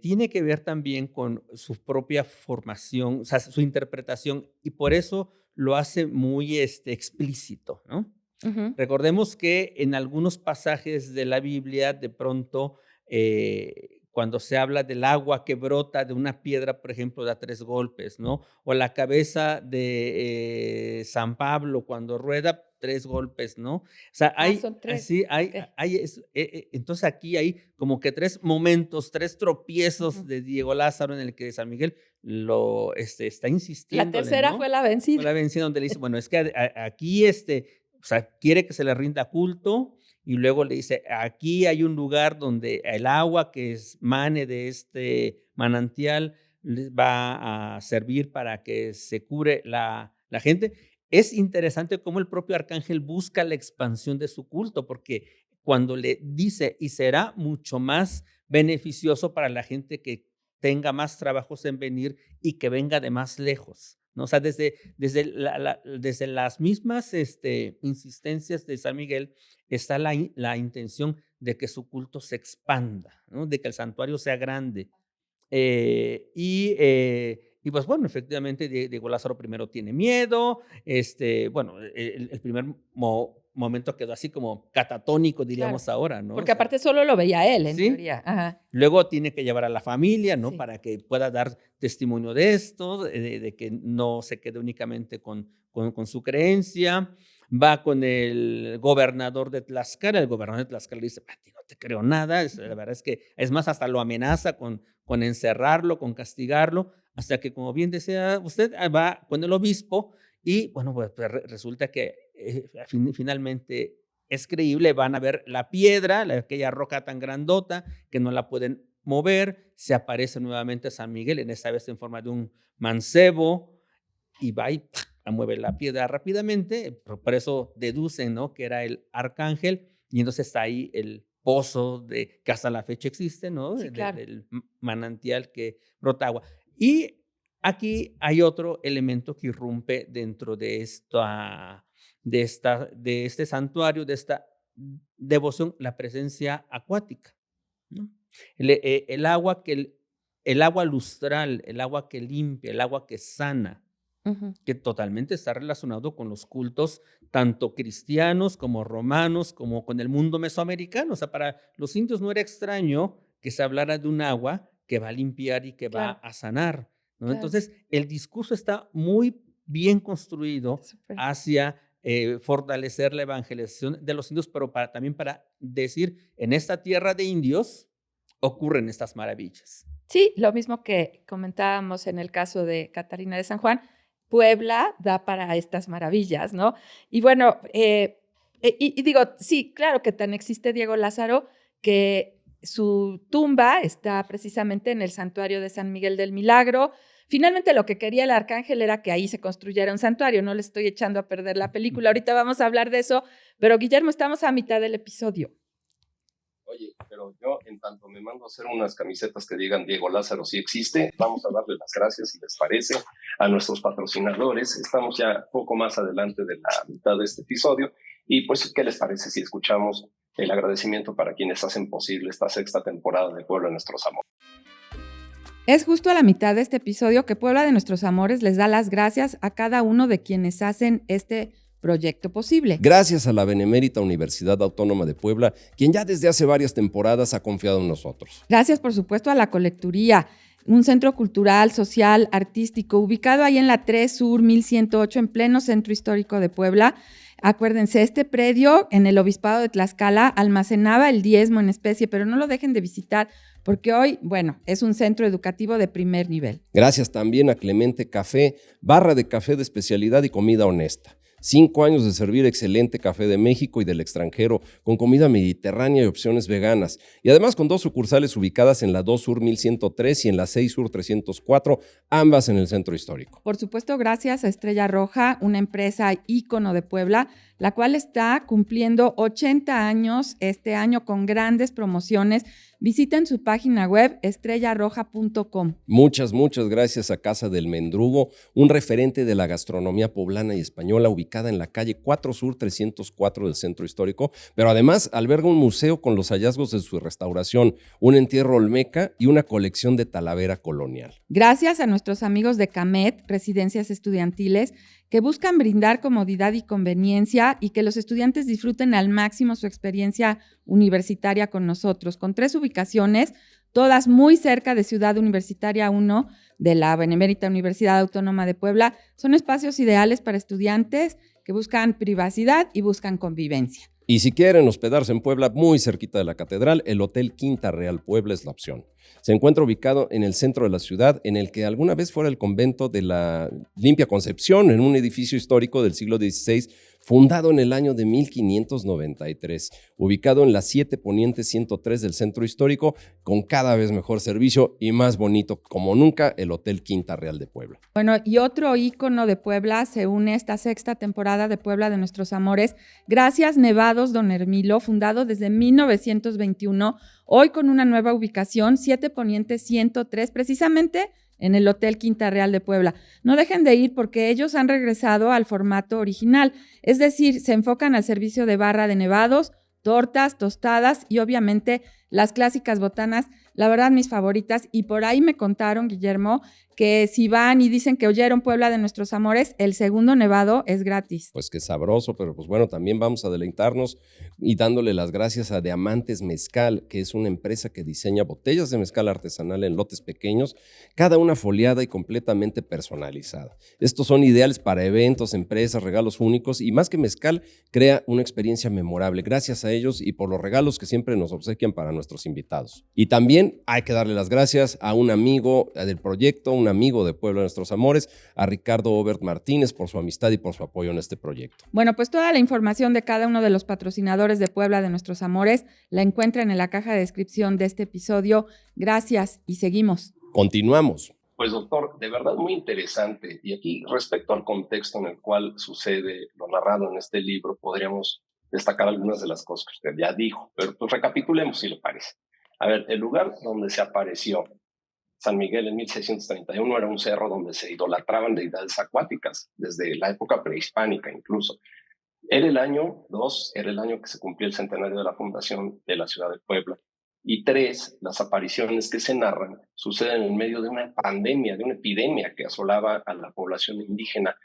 tiene que ver también con su propia formación, o sea, su interpretación, y por eso lo hace muy explícito, ¿no? Ujú. Recordemos que en algunos pasajes de la Biblia, de pronto, cuando se habla del agua que brota de una piedra, por ejemplo, da 3 golpes, ¿no? O la cabeza de San Pablo cuando rueda, 3 golpes, ¿no? O sea, Son 3. así, Ok. entonces aquí hay como que 3 momentos, 3 tropiezos Ujú. de Diego Lázaro en el que San Miguel lo está La insistiéndole, tercera fue ¿no? la Fue vencida. la vencida donde le dice, bueno, es que aquí o sea, quiere que se le rinda culto y luego le dice, aquí hay un lugar donde el agua que mane de este manantial les va a servir para que se cure la gente. Es interesante cómo el propio arcángel busca la expansión de su culto, porque cuando le dice, y será mucho más beneficioso para la gente que tenga más trabajos en venir y que venga de más lejos, ¿no? O sea, desde las mismas insistencias de San Miguel está la intención de que su culto se expanda, ¿no? De que el santuario sea grande. Y pues bueno, efectivamente, Diego Lázaro primero tiene miedo, bueno, el primer momento quedó así como catatónico, Claro, diríamos ahora, ¿no? O porque sea, aparte solo lo veía él, en sí. teoría. Ajá. Luego tiene que llevar a la familia, ¿no? Sí. Para que pueda dar testimonio de esto, de que no se quede únicamente con su creencia. Va con el gobernador de Tlaxcala. El gobernador de Tlaxcala le dice, a ti no te creo nada. La verdad es que, es más, hasta lo amenaza con encerrarlo, con castigarlo, hasta que, como bien decía usted, va con el obispo y, bueno, pues resulta que finalmente es creíble, van a ver la piedra, aquella roca tan grandota que no la pueden mover, se aparece nuevamente San Miguel, en esta vez en forma de un mancebo, y va y mueve la piedra rápidamente, por eso deducen, ¿no?, que era el arcángel, y entonces está ahí el pozo que hasta la fecha existe, ¿no?, Sí, claro. del manantial que brota agua. Y aquí hay otro elemento que irrumpe dentro de este santuario, de esta devoción, la presencia acuática, ¿no? El agua el agua lustral, el agua que limpia, el agua que sana, Ujú. que totalmente está relacionado con los cultos tanto cristianos como romanos, como con el mundo mesoamericano. O sea, para los indios no era extraño que se hablara de un agua que va a limpiar y que va Claro, a sanar, ¿no? claro. Entonces, el discurso está muy bien construido Súper. hacia fortalecer la evangelización de los indios, pero también para decir, en esta tierra de indios ocurren estas maravillas. Sí, lo mismo que comentábamos en el caso de Catarina de San Juan, Puebla da para estas maravillas, ¿no? Y bueno, y digo, sí, claro que tan existe Diego Lázaro que su tumba está precisamente en el santuario de San Miguel del Milagro. Finalmente lo que quería el arcángel era que ahí se construyera un santuario, no le estoy echando a perder la película, ahorita vamos a hablar de eso, pero Guillermo, estamos a mitad del episodio. Oye, pero yo en tanto me mando a hacer unas camisetas que digan Diego Lázaro sí existe, vamos a darle las gracias, si les parece, a nuestros patrocinadores. Estamos ya poco más adelante de la mitad de este episodio Y pues, ¿qué les parece si escuchamos el agradecimiento para quienes hacen posible esta sexta temporada de Puebla de Nuestros Amores? Es justo a la mitad de este episodio que Puebla de Nuestros Amores les da las gracias a cada uno de quienes hacen este proyecto posible. Gracias a la Benemérita Universidad Autónoma de Puebla, quien ya desde hace varias temporadas ha confiado en nosotros. Gracias, por supuesto, a la Colecturía, un centro cultural, social, artístico, ubicado ahí en la 3 Sur 1108, en pleno centro histórico de Puebla. Acuérdense, este predio en el Obispado de Tlaxcala almacenaba el diezmo en especie, pero no lo dejen de visitar porque hoy, bueno, es un centro educativo de primer nivel. Gracias también a Clemente Café, barra de café de especialidad y comida honesta. 5 años de servir excelente café de México y del extranjero, con comida mediterránea y opciones veganas. Y además con 2 sucursales ubicadas en la 2 Sur 1103 y en la 6 Sur 304, ambas en el centro histórico. Por supuesto, gracias a Estrella Roja, una empresa ícono de Puebla, la cual está cumpliendo 80 años este año con grandes promociones. Visiten su página web estrellarroja.com. Muchas gracias a Casa del Mendrugo, un referente de la gastronomía poblana y española ubicada en la calle 4 Sur 304 del centro histórico, pero además alberga un museo con los hallazgos de su restauración, un entierro olmeca y una colección de talavera colonial. Gracias a nuestros amigos de Camet, Residencias Estudiantiles, que buscan brindar comodidad y conveniencia y que los estudiantes disfruten al máximo su experiencia universitaria con nosotros, con 3 ubicaciones, todas muy cerca de Ciudad Universitaria 1 de la Benemérita Universidad Autónoma de Puebla. Son espacios ideales para estudiantes que buscan privacidad y buscan convivencia. Y si quieren hospedarse en Puebla, muy cerquita de la catedral, el Hotel Quinta Real Puebla es la opción. Se encuentra ubicado en el centro de la ciudad, en el que alguna vez fuera el convento de la Limpia Concepción, en un edificio histórico del siglo XVI, fundado en el año de 1593, ubicado en la 7 Poniente 103 del centro histórico, con cada vez mejor servicio y más bonito como nunca, el Hotel Quinta Real de Puebla. Bueno, y otro ícono de Puebla se une a esta sexta temporada de Puebla de Nuestros Amores. Gracias, Nevados Don Hermilo, fundado desde 1921, hoy con una nueva ubicación, 7 Poniente 103, precisamente en el Hotel Quinta Real de Puebla. No dejen de ir porque ellos han regresado al formato original, es decir, se enfocan al servicio de barra de nevados, tortas, tostadas y obviamente las clásicas botanas, la verdad mis favoritas. Y por ahí me contaron, Guillermo, que si van y dicen que oyeron Puebla de Nuestros Amores, el segundo nevado es gratis. Pues qué sabroso, pero pues bueno, también vamos a deleitarnos y dándole las gracias a Diamantes Mezcal, que es una empresa que diseña botellas de mezcal artesanal en lotes pequeños, cada una foliada y completamente personalizada. Estos son ideales para eventos, empresas, regalos únicos y más que mezcal, crea una experiencia memorable. Gracias a ellos y por los regalos que siempre nos obsequian para nuestros invitados. Y también hay que darle las gracias a un amigo del proyecto, un amigo de Puebla de Nuestros Amores, a Ricardo Obert Martínez por su amistad y por su apoyo en este proyecto. Bueno, pues toda la información de cada uno de los patrocinadores de Puebla de Nuestros Amores la encuentran en la caja de descripción de este episodio. Gracias y seguimos. Continuamos. Pues doctor, de verdad muy interesante. Y aquí respecto al contexto en el cual sucede lo narrado en este libro, podríamos destacar algunas de las cosas que usted ya dijo, pero pues recapitulemos si le parece. A ver, el lugar donde se apareció San Miguel en 1631 era un cerro donde se idolatraban deidades acuáticas, desde la época prehispánica incluso. Era el año 2, era el año que se cumplió el centenario de la fundación de la ciudad de Puebla. Y 3, las apariciones que se narran suceden en medio de una pandemia, de una epidemia que asolaba a la población indígena.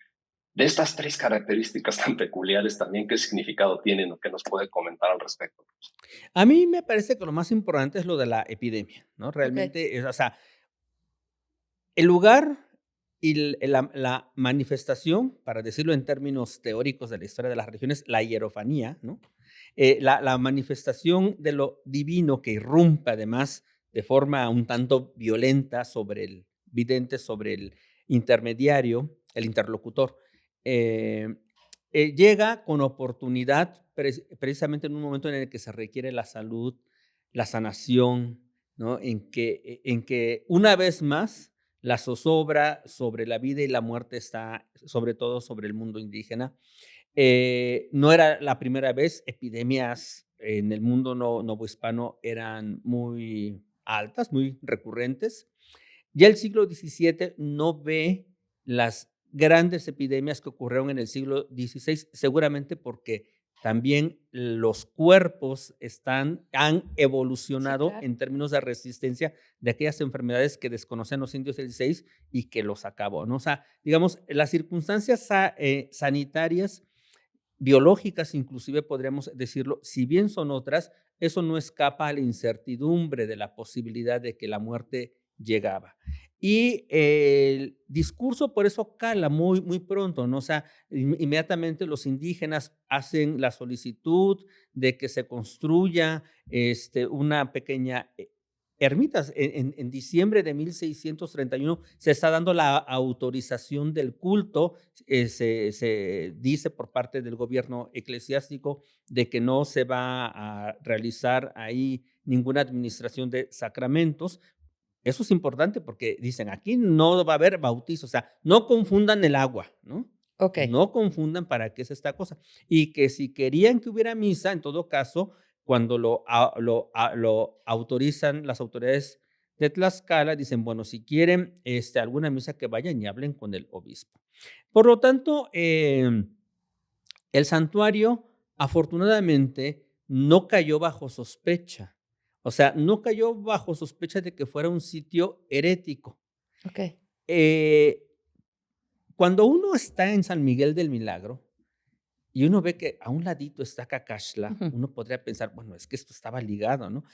De estas 3 características tan peculiares también, ¿qué significado tienen o qué nos puede comentar al respecto? A mí me parece que lo más importante es lo de la epidemia, ¿no? Realmente, o sea, el lugar y la manifestación, para decirlo en términos teóricos de la historia de las religiones, la hierofanía, ¿no? La manifestación de lo divino que irrumpe además de forma un tanto violenta sobre el vidente, sobre el intermediario, el interlocutor, llega con oportunidad precisamente en un momento en el que se requiere la salud, la sanación, ¿no? En que una vez más la zozobra sobre la vida y la muerte está sobre todo sobre el mundo indígena. No era la primera vez, epidemias en el mundo novohispano eran muy altas, muy recurrentes. Ya el siglo XVII no ve las grandes epidemias que ocurrieron en el siglo XVI, seguramente porque también los cuerpos han Sí, evolucionado claro. en términos de resistencia de aquellas enfermedades que desconocían los indios del 16 y que los acabó, ¿no? O sea, digamos, las circunstancias sanitarias, biológicas, inclusive podríamos decirlo, si bien son otras, eso no escapa a la incertidumbre de la posibilidad de que la muerte llegaba. Y el discurso por eso cala muy, muy pronto, ¿no? O sea, inmediatamente los indígenas hacen la solicitud de que se construya una pequeña ermitas. En diciembre de 1631 se está dando la autorización del culto. Se dice por parte del gobierno eclesiástico de que no se va a realizar ahí ninguna administración de sacramentos. Eso es importante porque dicen, aquí no va a haber bautizo, o sea, no confundan el agua, ¿no? Ok. No confundan para qué es esta cosa. Y que si querían que hubiera misa, en todo caso, cuando lo autorizan las autoridades de Tlaxcala, dicen, bueno, si quieren alguna misa que vayan y hablen con el obispo. Por lo tanto, el santuario afortunadamente no cayó bajo sospecha. O sea, no cayó bajo sospecha de que fuera un sitio herético. Ok. Eh, Cuando uno está en San Miguel del Milagro y uno ve que a un ladito está Cacaxtla, Ujú. uno podría pensar, bueno, es que esto estaba ligado, ¿no?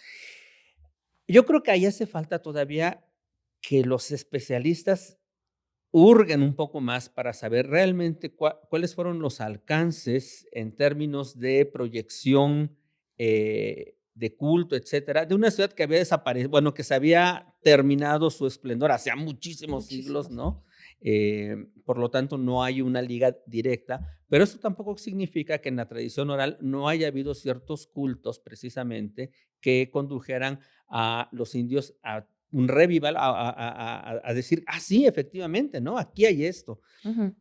Yo creo que ahí hace falta todavía que los especialistas hurguen un poco más para saber realmente cuáles fueron los alcances en términos de proyección, de culto, etcétera, de una ciudad que había desaparecido, bueno, que se había terminado su esplendor hace muchísimos siglos, Muchísimos ¿no? años. Por lo tanto, no hay una liga directa, pero eso tampoco significa que en la tradición oral no haya habido ciertos cultos precisamente que condujeran a los indios a un revival, a decir, ah, sí, efectivamente, ¿no? Aquí hay esto. Ujú.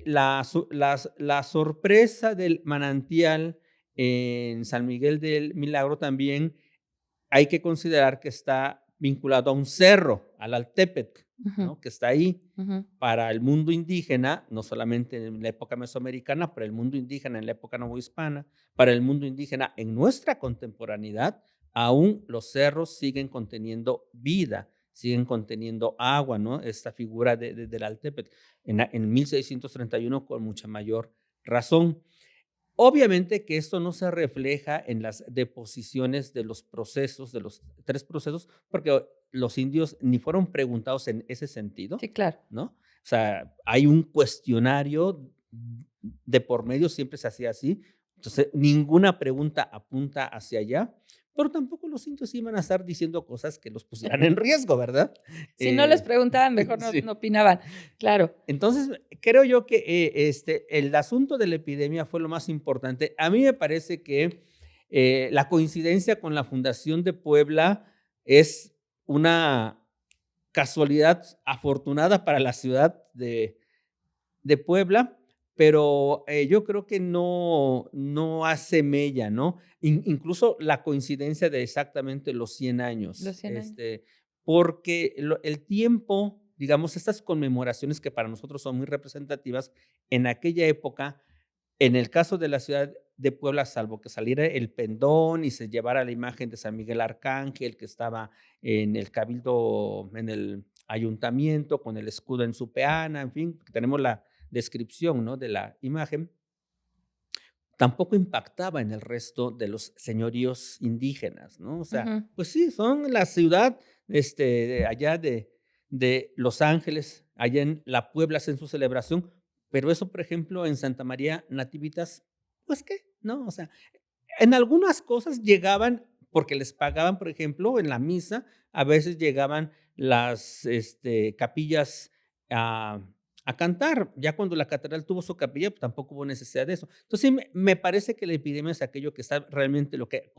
La sorpresa del manantial en San Miguel del Milagro también hay que considerar que está vinculado a un cerro, al Altepetl, Ujú. ¿no? Que está ahí. Ujú. Para el mundo indígena, no solamente en la época mesoamericana, para el mundo indígena en la época novohispana, para el mundo indígena en nuestra contemporaneidad, aún los cerros siguen conteniendo vida, siguen conteniendo agua, ¿no? Esta figura del Altepetl. En 1631 con mucha mayor razón. Obviamente que esto no se refleja en las deposiciones de los procesos, de los 3 procesos, porque los indios ni fueron preguntados en ese sentido, Sí, claro. ¿no? O sea, hay un cuestionario de por medio, siempre se hacía así. Entonces, ninguna pregunta apunta hacia allá, pero tampoco los indios iban a estar diciendo cosas que los pusieran en riesgo, ¿verdad? Si no les preguntaban, mejor no Sí. opinaban. Claro. Entonces, creo yo que el asunto de la epidemia fue lo más importante. A mí me parece que la coincidencia con la Fundación de Puebla es una casualidad afortunada para la ciudad de Puebla, pero yo creo que no hace mella, ¿no? Incluso la coincidencia de exactamente los 100 Los años, 100 años. porque el tiempo, digamos, estas conmemoraciones que para nosotros son muy representativas, en aquella época, en el caso de la ciudad de Puebla, salvo que saliera el pendón y se llevara la imagen de San Miguel Arcángel, que estaba en el cabildo, en el ayuntamiento, con el escudo en su peana, en fin, tenemos la descripción, ¿no?, de la imagen, tampoco impactaba en el resto de los señoríos indígenas, ¿no? O sea, Ujú. pues sí, son la ciudad, de allá de Los Ángeles, allá en la Puebla hacen su celebración, pero eso, por ejemplo, en Santa María Nativitas, pues, ¿qué? ¿No? O sea, en algunas cosas llegaban, porque les pagaban, por ejemplo, en la misa, a veces llegaban las, capillas a a cantar. Ya cuando la catedral tuvo su capilla, pues, tampoco hubo necesidad de eso. Entonces, sí, me parece que la epidemia es aquello que está realmente lo que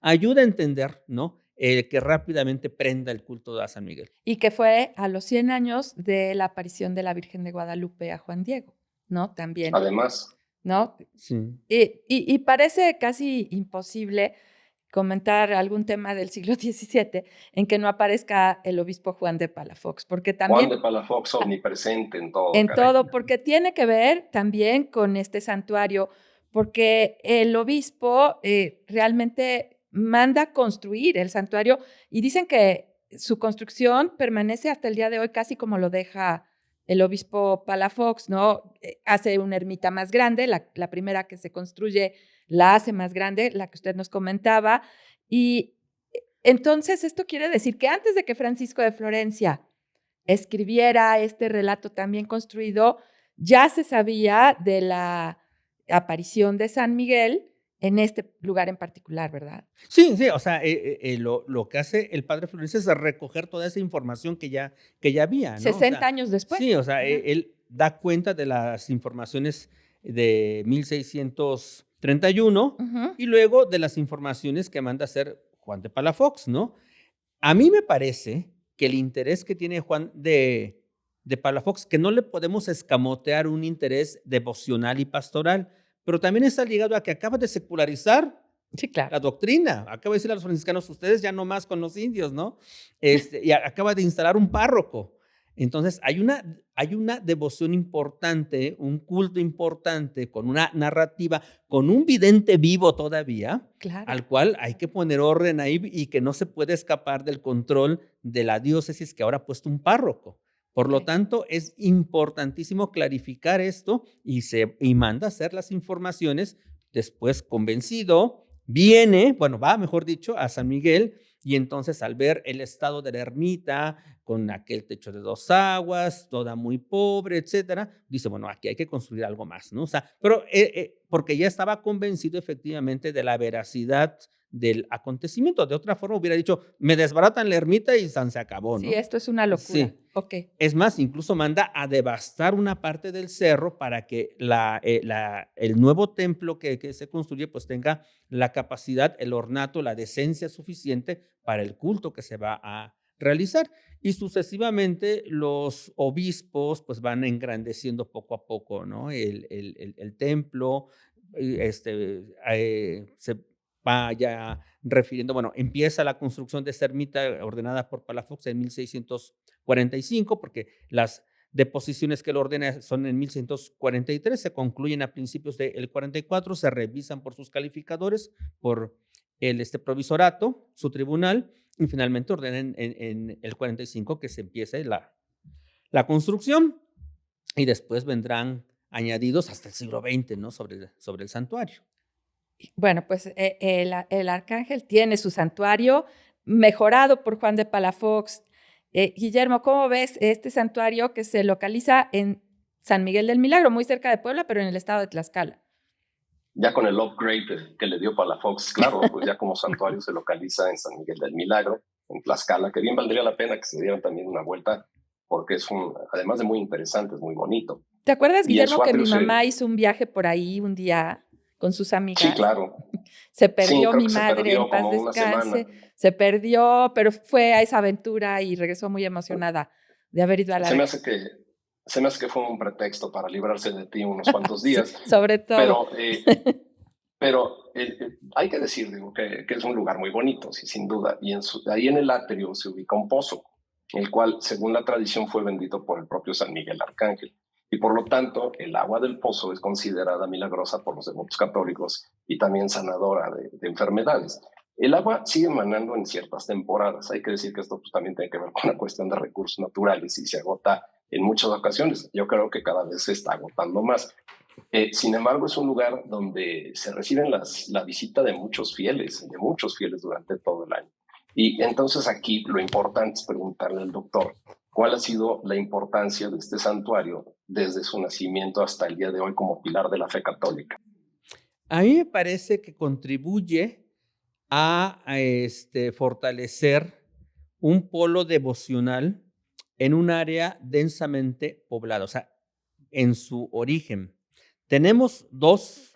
ayuda a entender, ¿no?, que rápidamente prenda el culto a San Miguel. Y que fue a los 100 años de la aparición de la Virgen de Guadalupe a Juan Diego, ¿no? También, Además, ¿no? Sí. Y parece casi imposible comentar algún tema del siglo XVII en que no aparezca el obispo Juan de Palafox, porque Juan también de Palafox omnipresente en todo, en caray. todo, porque tiene que ver también con este santuario, porque el obispo realmente manda construir el santuario y dicen que su construcción permanece hasta el día de hoy casi como lo deja el obispo Palafox, ¿no? Hace una ermita más grande, la primera que se construye la hace más grande, la que usted nos comentaba, y entonces esto quiere decir que antes de que Francisco de Florencia escribiera este relato tan bien construido, ya se sabía de la aparición de San Miguel en este lugar en particular, ¿verdad? Sí, sí, o sea, lo que hace el padre Florencio es recoger toda esa información que ya había, ¿no? O 60 sea, años después. sí, o sea, Ajá. él da cuenta de las informaciones de 1631 Ujú. y luego de las informaciones que manda hacer Juan de Palafox, ¿no? A mí me parece que el interés que tiene Juan de Palafox, que no le podemos escamotear un interés devocional y pastoral, pero también está ligado a que acaba de secularizar Sí, claro. la doctrina. Acaba de decirle a los franciscanos, ustedes ya no más con los indios, ¿no? Y acaba de instalar un párroco. Entonces, hay una devoción importante, un culto importante, con una narrativa, con un vidente vivo todavía, Claro. al cual hay que poner orden ahí y que no se puede escapar del control de la diócesis que ahora ha puesto un párroco. Por lo Ok. tanto, es importantísimo clarificar esto y manda hacer las informaciones. Después, convencido, viene, bueno, va, mejor dicho, a San Miguel y entonces al ver el estado de la ermita, con aquel techo de 2 aguas, toda muy pobre, etcétera, dice, bueno, aquí hay que construir algo más, ¿no? O sea, pero porque ya estaba convencido efectivamente de la veracidad del acontecimiento. De otra forma hubiera dicho, me desbaratan la ermita y se acabó, Sí, ¿no? esto es una locura. Sí. Ok. Es más, incluso manda a devastar una parte del cerro para que el nuevo templo que se construye pues tenga la capacidad, el ornato, la decencia suficiente para el culto que se va a realizar. Y sucesivamente los obispos pues van engrandeciendo poco a poco, ¿no? El templo, se va ya refiriendo, bueno, empieza la construcción de esta ermita ordenada por Palafox en 1645, porque las deposiciones que él ordena son en 1143, se concluyen a principios del 44, se revisan por sus calificadores, por el provisorato, su tribunal, y finalmente ordenan en el 45 que se empiece la construcción, y después vendrán añadidos hasta el siglo XX, ¿no? Sobre el santuario. Bueno, pues el arcángel tiene su santuario mejorado por Juan de Palafox. Guillermo, ¿cómo ves este santuario que se localiza en San Miguel del Milagro, muy cerca de Puebla, pero en el estado de Tlaxcala? Ya con el upgrade que le dio Palafox, claro, pues ya como santuario se localiza en San Miguel del Milagro, en Tlaxcala, que bien valdría la pena que se dieran también una vuelta, porque además de muy interesante, es muy bonito. ¿Te acuerdas, Y en Guillermo, su que atrio mi mamá hizo un viaje por ahí un día con sus sí, amigas? claro, Se sí, perdió creo mi que se madre, en perdió paz como una semana. descanse, se perdió, pero fue a esa aventura y regresó muy emocionada de haber ido a Se la... me hace que, se me hace que fue un pretexto para librarse de ti unos cuantos Sí, días, sobre todo. pero hay que decir, digo, que es un lugar muy bonito, sí, sin duda. Y ahí en el atrio se ubica un pozo, el cual, según la tradición, fue bendito por el propio San Miguel Arcángel. Y por lo tanto, el agua del pozo es considerada milagrosa por los devotos católicos y también sanadora de enfermedades. El agua sigue manando en ciertas temporadas. Hay que decir que esto pues, también tiene que ver con la cuestión de recursos naturales y se agota en muchas ocasiones. Yo creo que cada vez se está agotando más. Sin embargo, es un lugar donde se reciben la visita de muchos fieles durante todo el año. Y entonces aquí lo importante es preguntarle al doctor cuál ha sido la importancia de este santuario desde su nacimiento hasta el día de hoy como pilar de la fe católica. A mí me parece que contribuye a fortalecer un polo devocional en un área densamente poblada, o sea, en su origen. Tenemos 2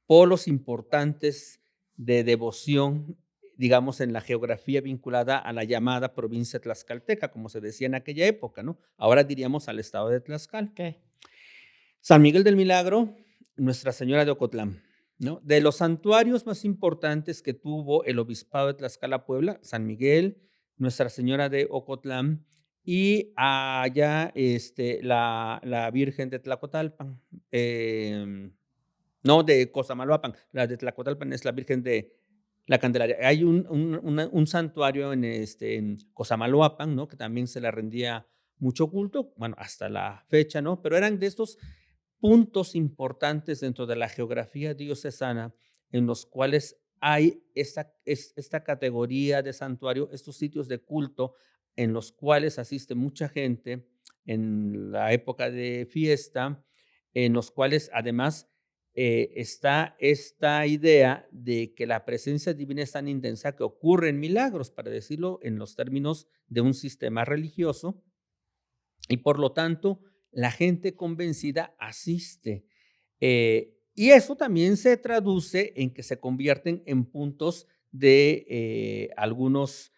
polos importantes de devoción, digamos, en la geografía vinculada a la llamada provincia tlaxcalteca, como se decía en aquella época, ¿no? Ahora diríamos al estado de Tlaxcala. Ok. San Miguel del Milagro, Nuestra Señora de Ocotlán, ¿no? De los santuarios más importantes que tuvo el obispado de Tlaxcala, Puebla, San Miguel, Nuestra Señora de Ocotlán y allá la Virgen de Tlacotalpan. no de Cosamaloapan, la de Tlacotalpan es la Virgen de la Candelaria. Hay un santuario en Cosamaloapan, ¿no? Que también se le rendía mucho culto, bueno, hasta la fecha, ¿no? Pero eran de estos puntos importantes dentro de la geografía diocesana en los cuales hay esta categoría de santuario, estos sitios de culto en los cuales asiste mucha gente en la época de fiesta, en los cuales además está esta idea de que la presencia divina es tan intensa que ocurren milagros, para decirlo en los términos de un sistema religioso, y por lo tanto la gente convencida asiste. Y eso también se traduce en que se convierten en puntos de algunas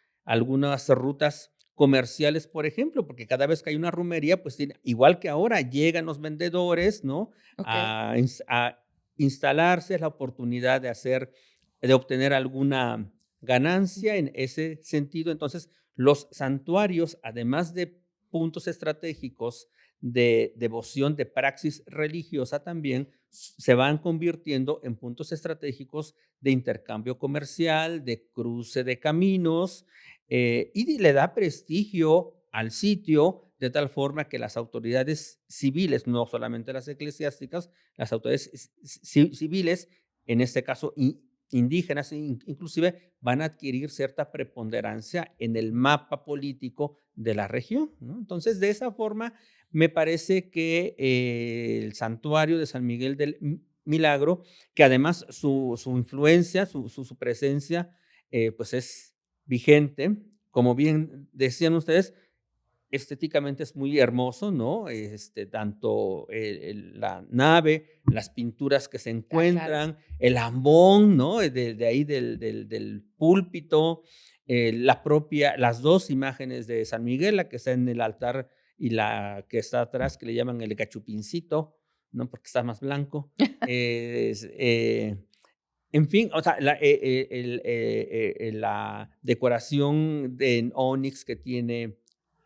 rutas comerciales, por ejemplo, porque cada vez que hay una romería, pues igual que ahora, llegan los vendedores, ¿no? Ok. A instalarse, la oportunidad de obtener alguna ganancia en ese sentido. Entonces, los santuarios, además de puntos estratégicos de devoción, de praxis religiosa también, se van convirtiendo en puntos estratégicos de intercambio comercial, de cruce de caminos, y le da prestigio al sitio de tal forma que las autoridades civiles, no solamente las eclesiásticas, las autoridades civiles, en este caso indígenas inclusive, van a adquirir cierta preponderancia en el mapa político de la región, ¿no? Entonces, de esa forma, me parece que el santuario de San Miguel del Milagro, que además su influencia, su presencia, pues es vigente, como bien decían ustedes, estéticamente es muy hermoso, ¿no? Tanto la nave, las pinturas que se Ah, claro. encuentran, el ambón, ¿no? De ahí del púlpito, las dos imágenes de San Miguel, la que está en el altar y la que está atrás, que le llaman el gachupincito, ¿no? Porque está más blanco. Es, en fin, o sea, la decoración en ónix que tiene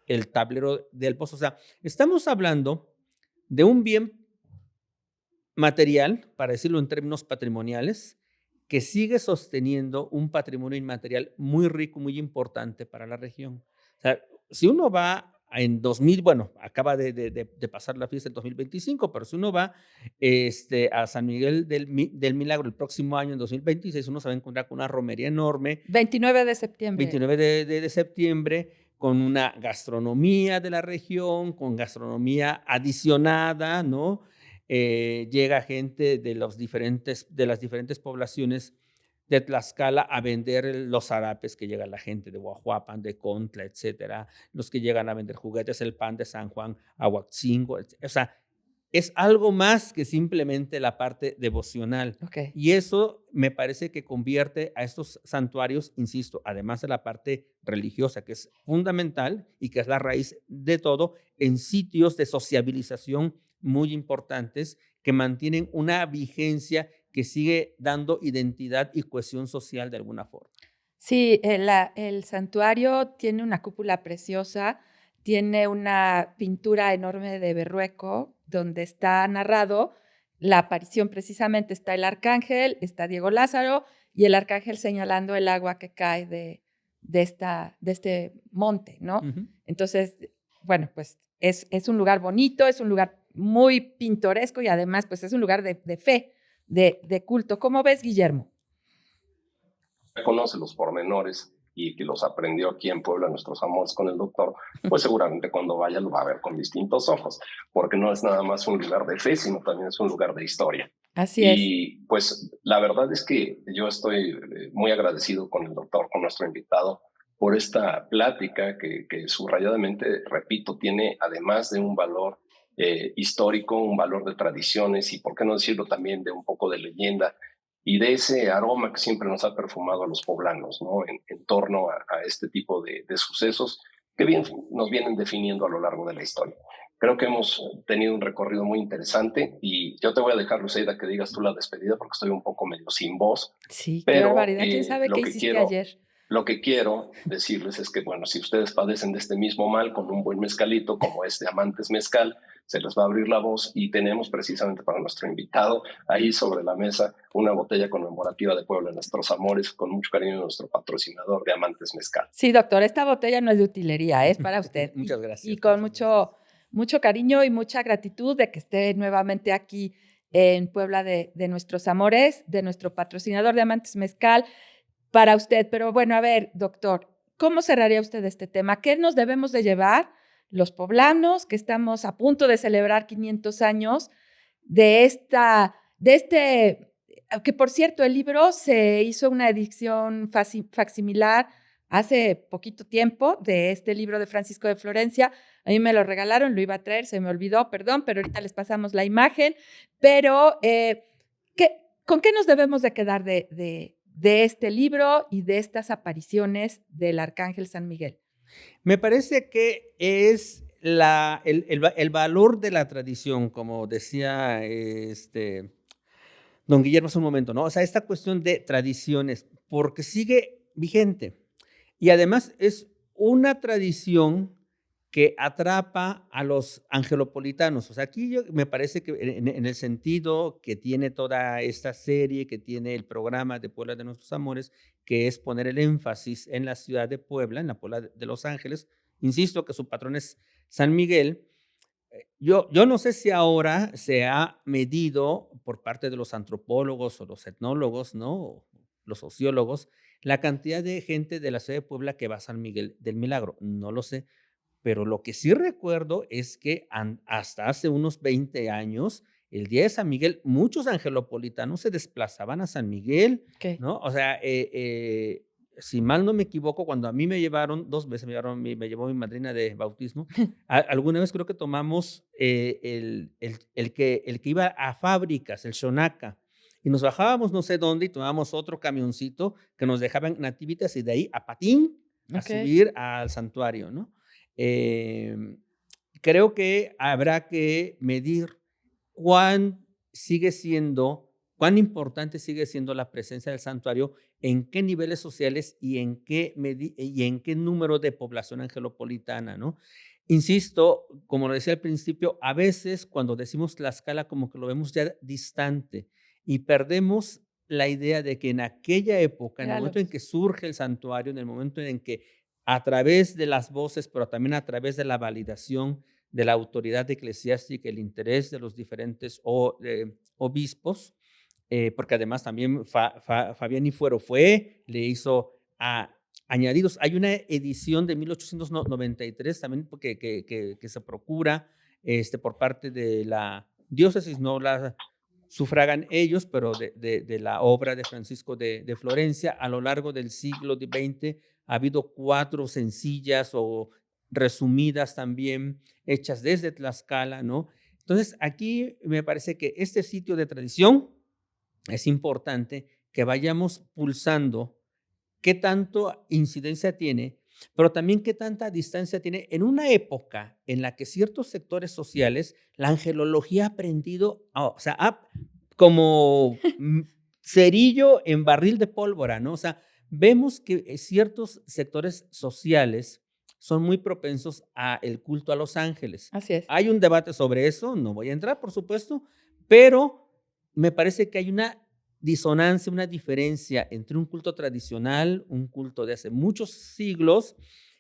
el tablero del pozo. O sea, estamos hablando de un bien material, para decirlo en términos patrimoniales, que sigue sosteniendo un patrimonio inmaterial muy rico, muy importante para la región. O sea, si uno va en 2000, bueno, acaba de pasar la fiesta en 2025, pero si uno va a San Miguel del Milagro el próximo año, en 2026, uno se va a encontrar con una romería enorme, 29 de septiembre. 29 de septiembre, con una gastronomía de la región, con gastronomía adicionada, ¿no? Llega gente de las diferentes poblaciones de Tlaxcala a vender los zarapes, que llega la gente de Huajuapan, de Contla, etcétera, los que llegan a vender juguetes, el pan de San Juan, Ahuatzingo, o sea, es algo más que simplemente la parte devocional. Ok. Y eso me parece que convierte a estos santuarios, insisto, además de la parte religiosa, que es fundamental y que es la raíz de todo, en sitios de sociabilización muy importantes que mantienen una vigencia que sigue dando identidad y cohesión social de alguna forma. Sí, el santuario tiene una cúpula preciosa, tiene una pintura enorme de Berrueco, donde está narrado la aparición, precisamente está el arcángel, está Diego Lázaro y el arcángel señalando el agua que cae de este monte, ¿no? Ujú. Entonces, bueno, pues es un lugar bonito, es un lugar muy pintoresco y además, pues es un lugar de fe, de culto. ¿Cómo ves, Guillermo? Conoce los pormenores y que los aprendió aquí en Puebla, nuestros amores con el doctor, pues seguramente cuando vaya lo va a ver con distintos ojos, porque no es nada más un lugar de fe, sino también es un lugar de historia. Así es. Y pues la verdad es que yo estoy muy agradecido con el doctor, con nuestro invitado, por esta plática que subrayadamente, repito, tiene además de un valor histórico, un valor de tradiciones y, por qué no decirlo, también de un poco de leyenda y de ese aroma que siempre nos ha perfumado a los poblanos, ¿no? En torno a este tipo de sucesos que bien nos vienen definiendo a lo largo de la historia. Creo que hemos tenido un recorrido muy interesante y yo te voy a dejar, Luceida, que digas tú la despedida porque estoy un poco medio sin voz, Sí, qué pero barbaridad. ¿Quién sabe lo qué que hiciste quiero, ayer? Lo que quiero decirles es que, bueno, si ustedes padecen de este mismo mal con un buen mezcalito como es Diamantes Mezcal, se les va a abrir la voz y tenemos precisamente para nuestro invitado ahí sobre la mesa una botella conmemorativa de Puebla de Nuestros Amores con mucho cariño de nuestro patrocinador Diamantes Mezcal. Sí, doctor, esta botella no es de utilería, es para usted. Muchas Y gracias. con Muchas gracias. mucho cariño y mucha gratitud de que esté nuevamente aquí en Puebla de Nuestros Amores, de nuestro patrocinador Diamantes Mezcal, para usted. Pero bueno, a ver, doctor, ¿cómo cerraría usted este tema? ¿Qué nos debemos de llevar los poblanos que estamos a punto de celebrar 500 años de este, que por cierto, el libro se hizo una edición facsimilar hace poquito tiempo de este libro de Francisco de Florencia? A mí me lo regalaron, lo iba a traer, se me olvidó, perdón, pero ahorita les pasamos la imagen. Pero, ¿con qué nos debemos de quedar de este libro y de estas apariciones del Arcángel San Miguel? Me parece que es el valor de la tradición, como decía don Guillermo hace un momento, ¿no? O sea, esta cuestión de tradiciones, porque sigue vigente. Y además es una tradición que atrapa a los angelopolitanos. O sea, aquí me parece que en el sentido que tiene toda esta serie, que tiene el programa de Puebla de Nuestros Amores, que es poner el énfasis en la ciudad de Puebla, en la Puebla de Los Ángeles. Insisto que su patrón es San Miguel. Yo no sé si ahora se ha medido por parte de los antropólogos o los etnólogos, ¿no? O los sociólogos, la cantidad de gente de la ciudad de Puebla que va a San Miguel del Milagro. No lo sé, pero lo que sí recuerdo es que hasta hace unos 20 años, el día de San Miguel, muchos angelopolitanos se desplazaban a San Miguel, ¿Qué? ¿no? O sea, si mal no me equivoco, cuando a mí me llevaron, 2 veces me llevó mi madrina de bautismo, alguna vez creo que tomamos el que iba a fábricas, el Shonaka, y nos bajábamos no sé dónde y tomábamos otro camioncito que nos dejaban Nativitas y de ahí a patín a Ok. subir al santuario, ¿no? Creo que habrá que medir cuán importante sigue siendo la presencia del santuario, en qué niveles sociales y en qué número de población angelopolitana, ¿no? Insisto, como lo decía al principio, a veces cuando decimos Tlaxcala como que lo vemos ya distante y perdemos la idea de que en aquella época, en el Era lo momento en que surge el santuario, en el momento en que a través de las voces, pero también a través de la validación de la autoridad eclesiástica, el interés de los diferentes obispos, porque además también Fabián Ifuero le hizo añadidos. Hay una edición de 1893 también que se procura por parte de la diócesis, no la sufragan ellos, pero de la obra de Francisco de Florencia. A lo largo del siglo XX ha habido 4 sencillas o resumidas también, hechas desde Tlaxcala, ¿no? Entonces, aquí me parece que este sitio de tradición es importante que vayamos pulsando qué tanto incidencia tiene, pero también qué tanta distancia tiene en una época en la que ciertos sectores sociales, la angelología ha aprendido, o sea, como cerillo en barril de pólvora, ¿no? O sea, vemos que ciertos sectores sociales son muy propensos a el culto a los ángeles. Así es. Hay un debate sobre eso, no voy a entrar, por supuesto, pero me parece que hay una disonancia, una diferencia entre un culto tradicional, un culto de hace muchos siglos,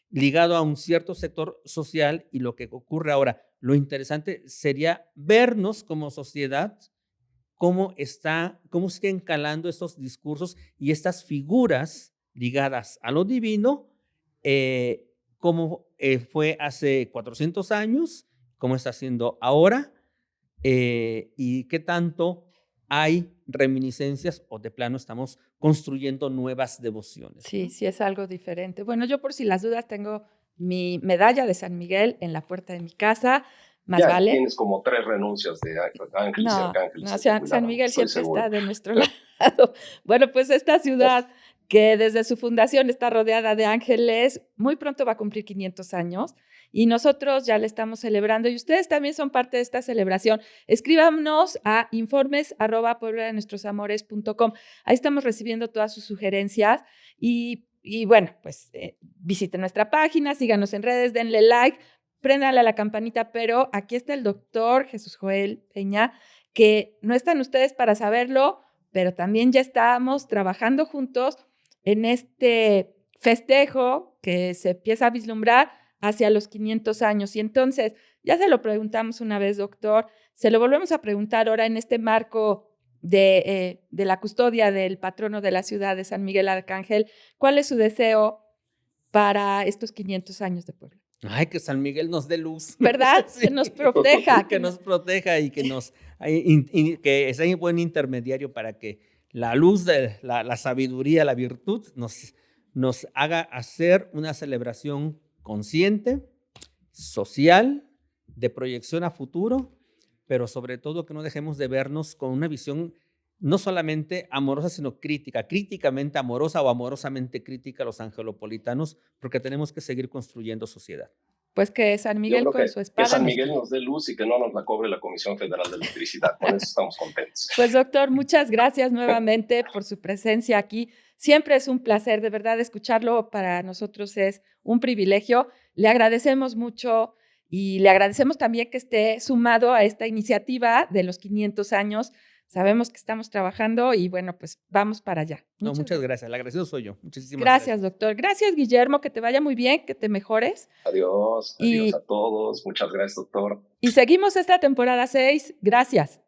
ligado a un cierto sector social y lo que ocurre ahora. Lo interesante sería vernos como sociedad, cómo siguen calando estos discursos y estas figuras ligadas a lo divino, cómo fue hace 400 años, cómo está siendo ahora, y qué tanto hay reminiscencias o de plano estamos construyendo nuevas devociones, Sí, ¿no? sí es algo diferente. Bueno, yo por si las dudas tengo mi medalla de San Miguel en la puerta de mi casa, más Ya vale. tienes como 3 renuncias de ángeles y No, arcángeles no, en tu San milagro, Miguel estoy siempre seguro. está de nuestro lado. Bueno, pues esta ciudad que desde su fundación está rodeada de ángeles, muy pronto va a cumplir 500 años y nosotros ya le estamos celebrando y ustedes también son parte de esta celebración. Escríbanos a informes@puebladenuestrosamores.com. Ahí estamos recibiendo todas sus sugerencias y Y bueno, pues visiten nuestra página, síganos en redes, denle like, préndanle a la campanita, pero aquí está el doctor Jesús Joel Peña, que no están ustedes para saberlo, pero también ya estamos trabajando juntos en este festejo que se empieza a vislumbrar hacia los 500 años. Y entonces, ya se lo preguntamos una vez, doctor, se lo volvemos a preguntar ahora en este marco de la custodia del patrono de la ciudad de San Miguel Arcángel. ¿Cuál es su deseo para estos 500 años de Puebla? Ay, que San Miguel nos dé luz. ¿Verdad? Sí. Que nos proteja. Que nos proteja y que que sea un buen intermediario para que la luz de la sabiduría, la virtud, nos haga hacer una celebración consciente, social, de proyección a futuro, pero sobre todo que no dejemos de vernos con una visión no solamente amorosa, sino crítica, críticamente amorosa o amorosamente crítica a los angelopolitanos, porque tenemos que seguir construyendo sociedad. Pues que San Miguel Yo creo con su espada. que San Miguel nos dé luz y que no nos la cobre la Comisión Federal de Electricidad. Con eso estamos contentos. Pues doctor, muchas gracias nuevamente por su presencia aquí. Siempre es un placer, de verdad, escucharlo para nosotros es un privilegio. Le agradecemos mucho y le agradecemos también que esté sumado a esta iniciativa de los 500 años. Sabemos que estamos trabajando y bueno, pues vamos para allá. Muchas gracias. El agradecido soy yo. Muchísimas gracias, doctor. Gracias, Guillermo. Que te vaya muy bien, que te mejores. Adiós a todos. Muchas gracias, doctor. Y seguimos esta temporada 6. Gracias.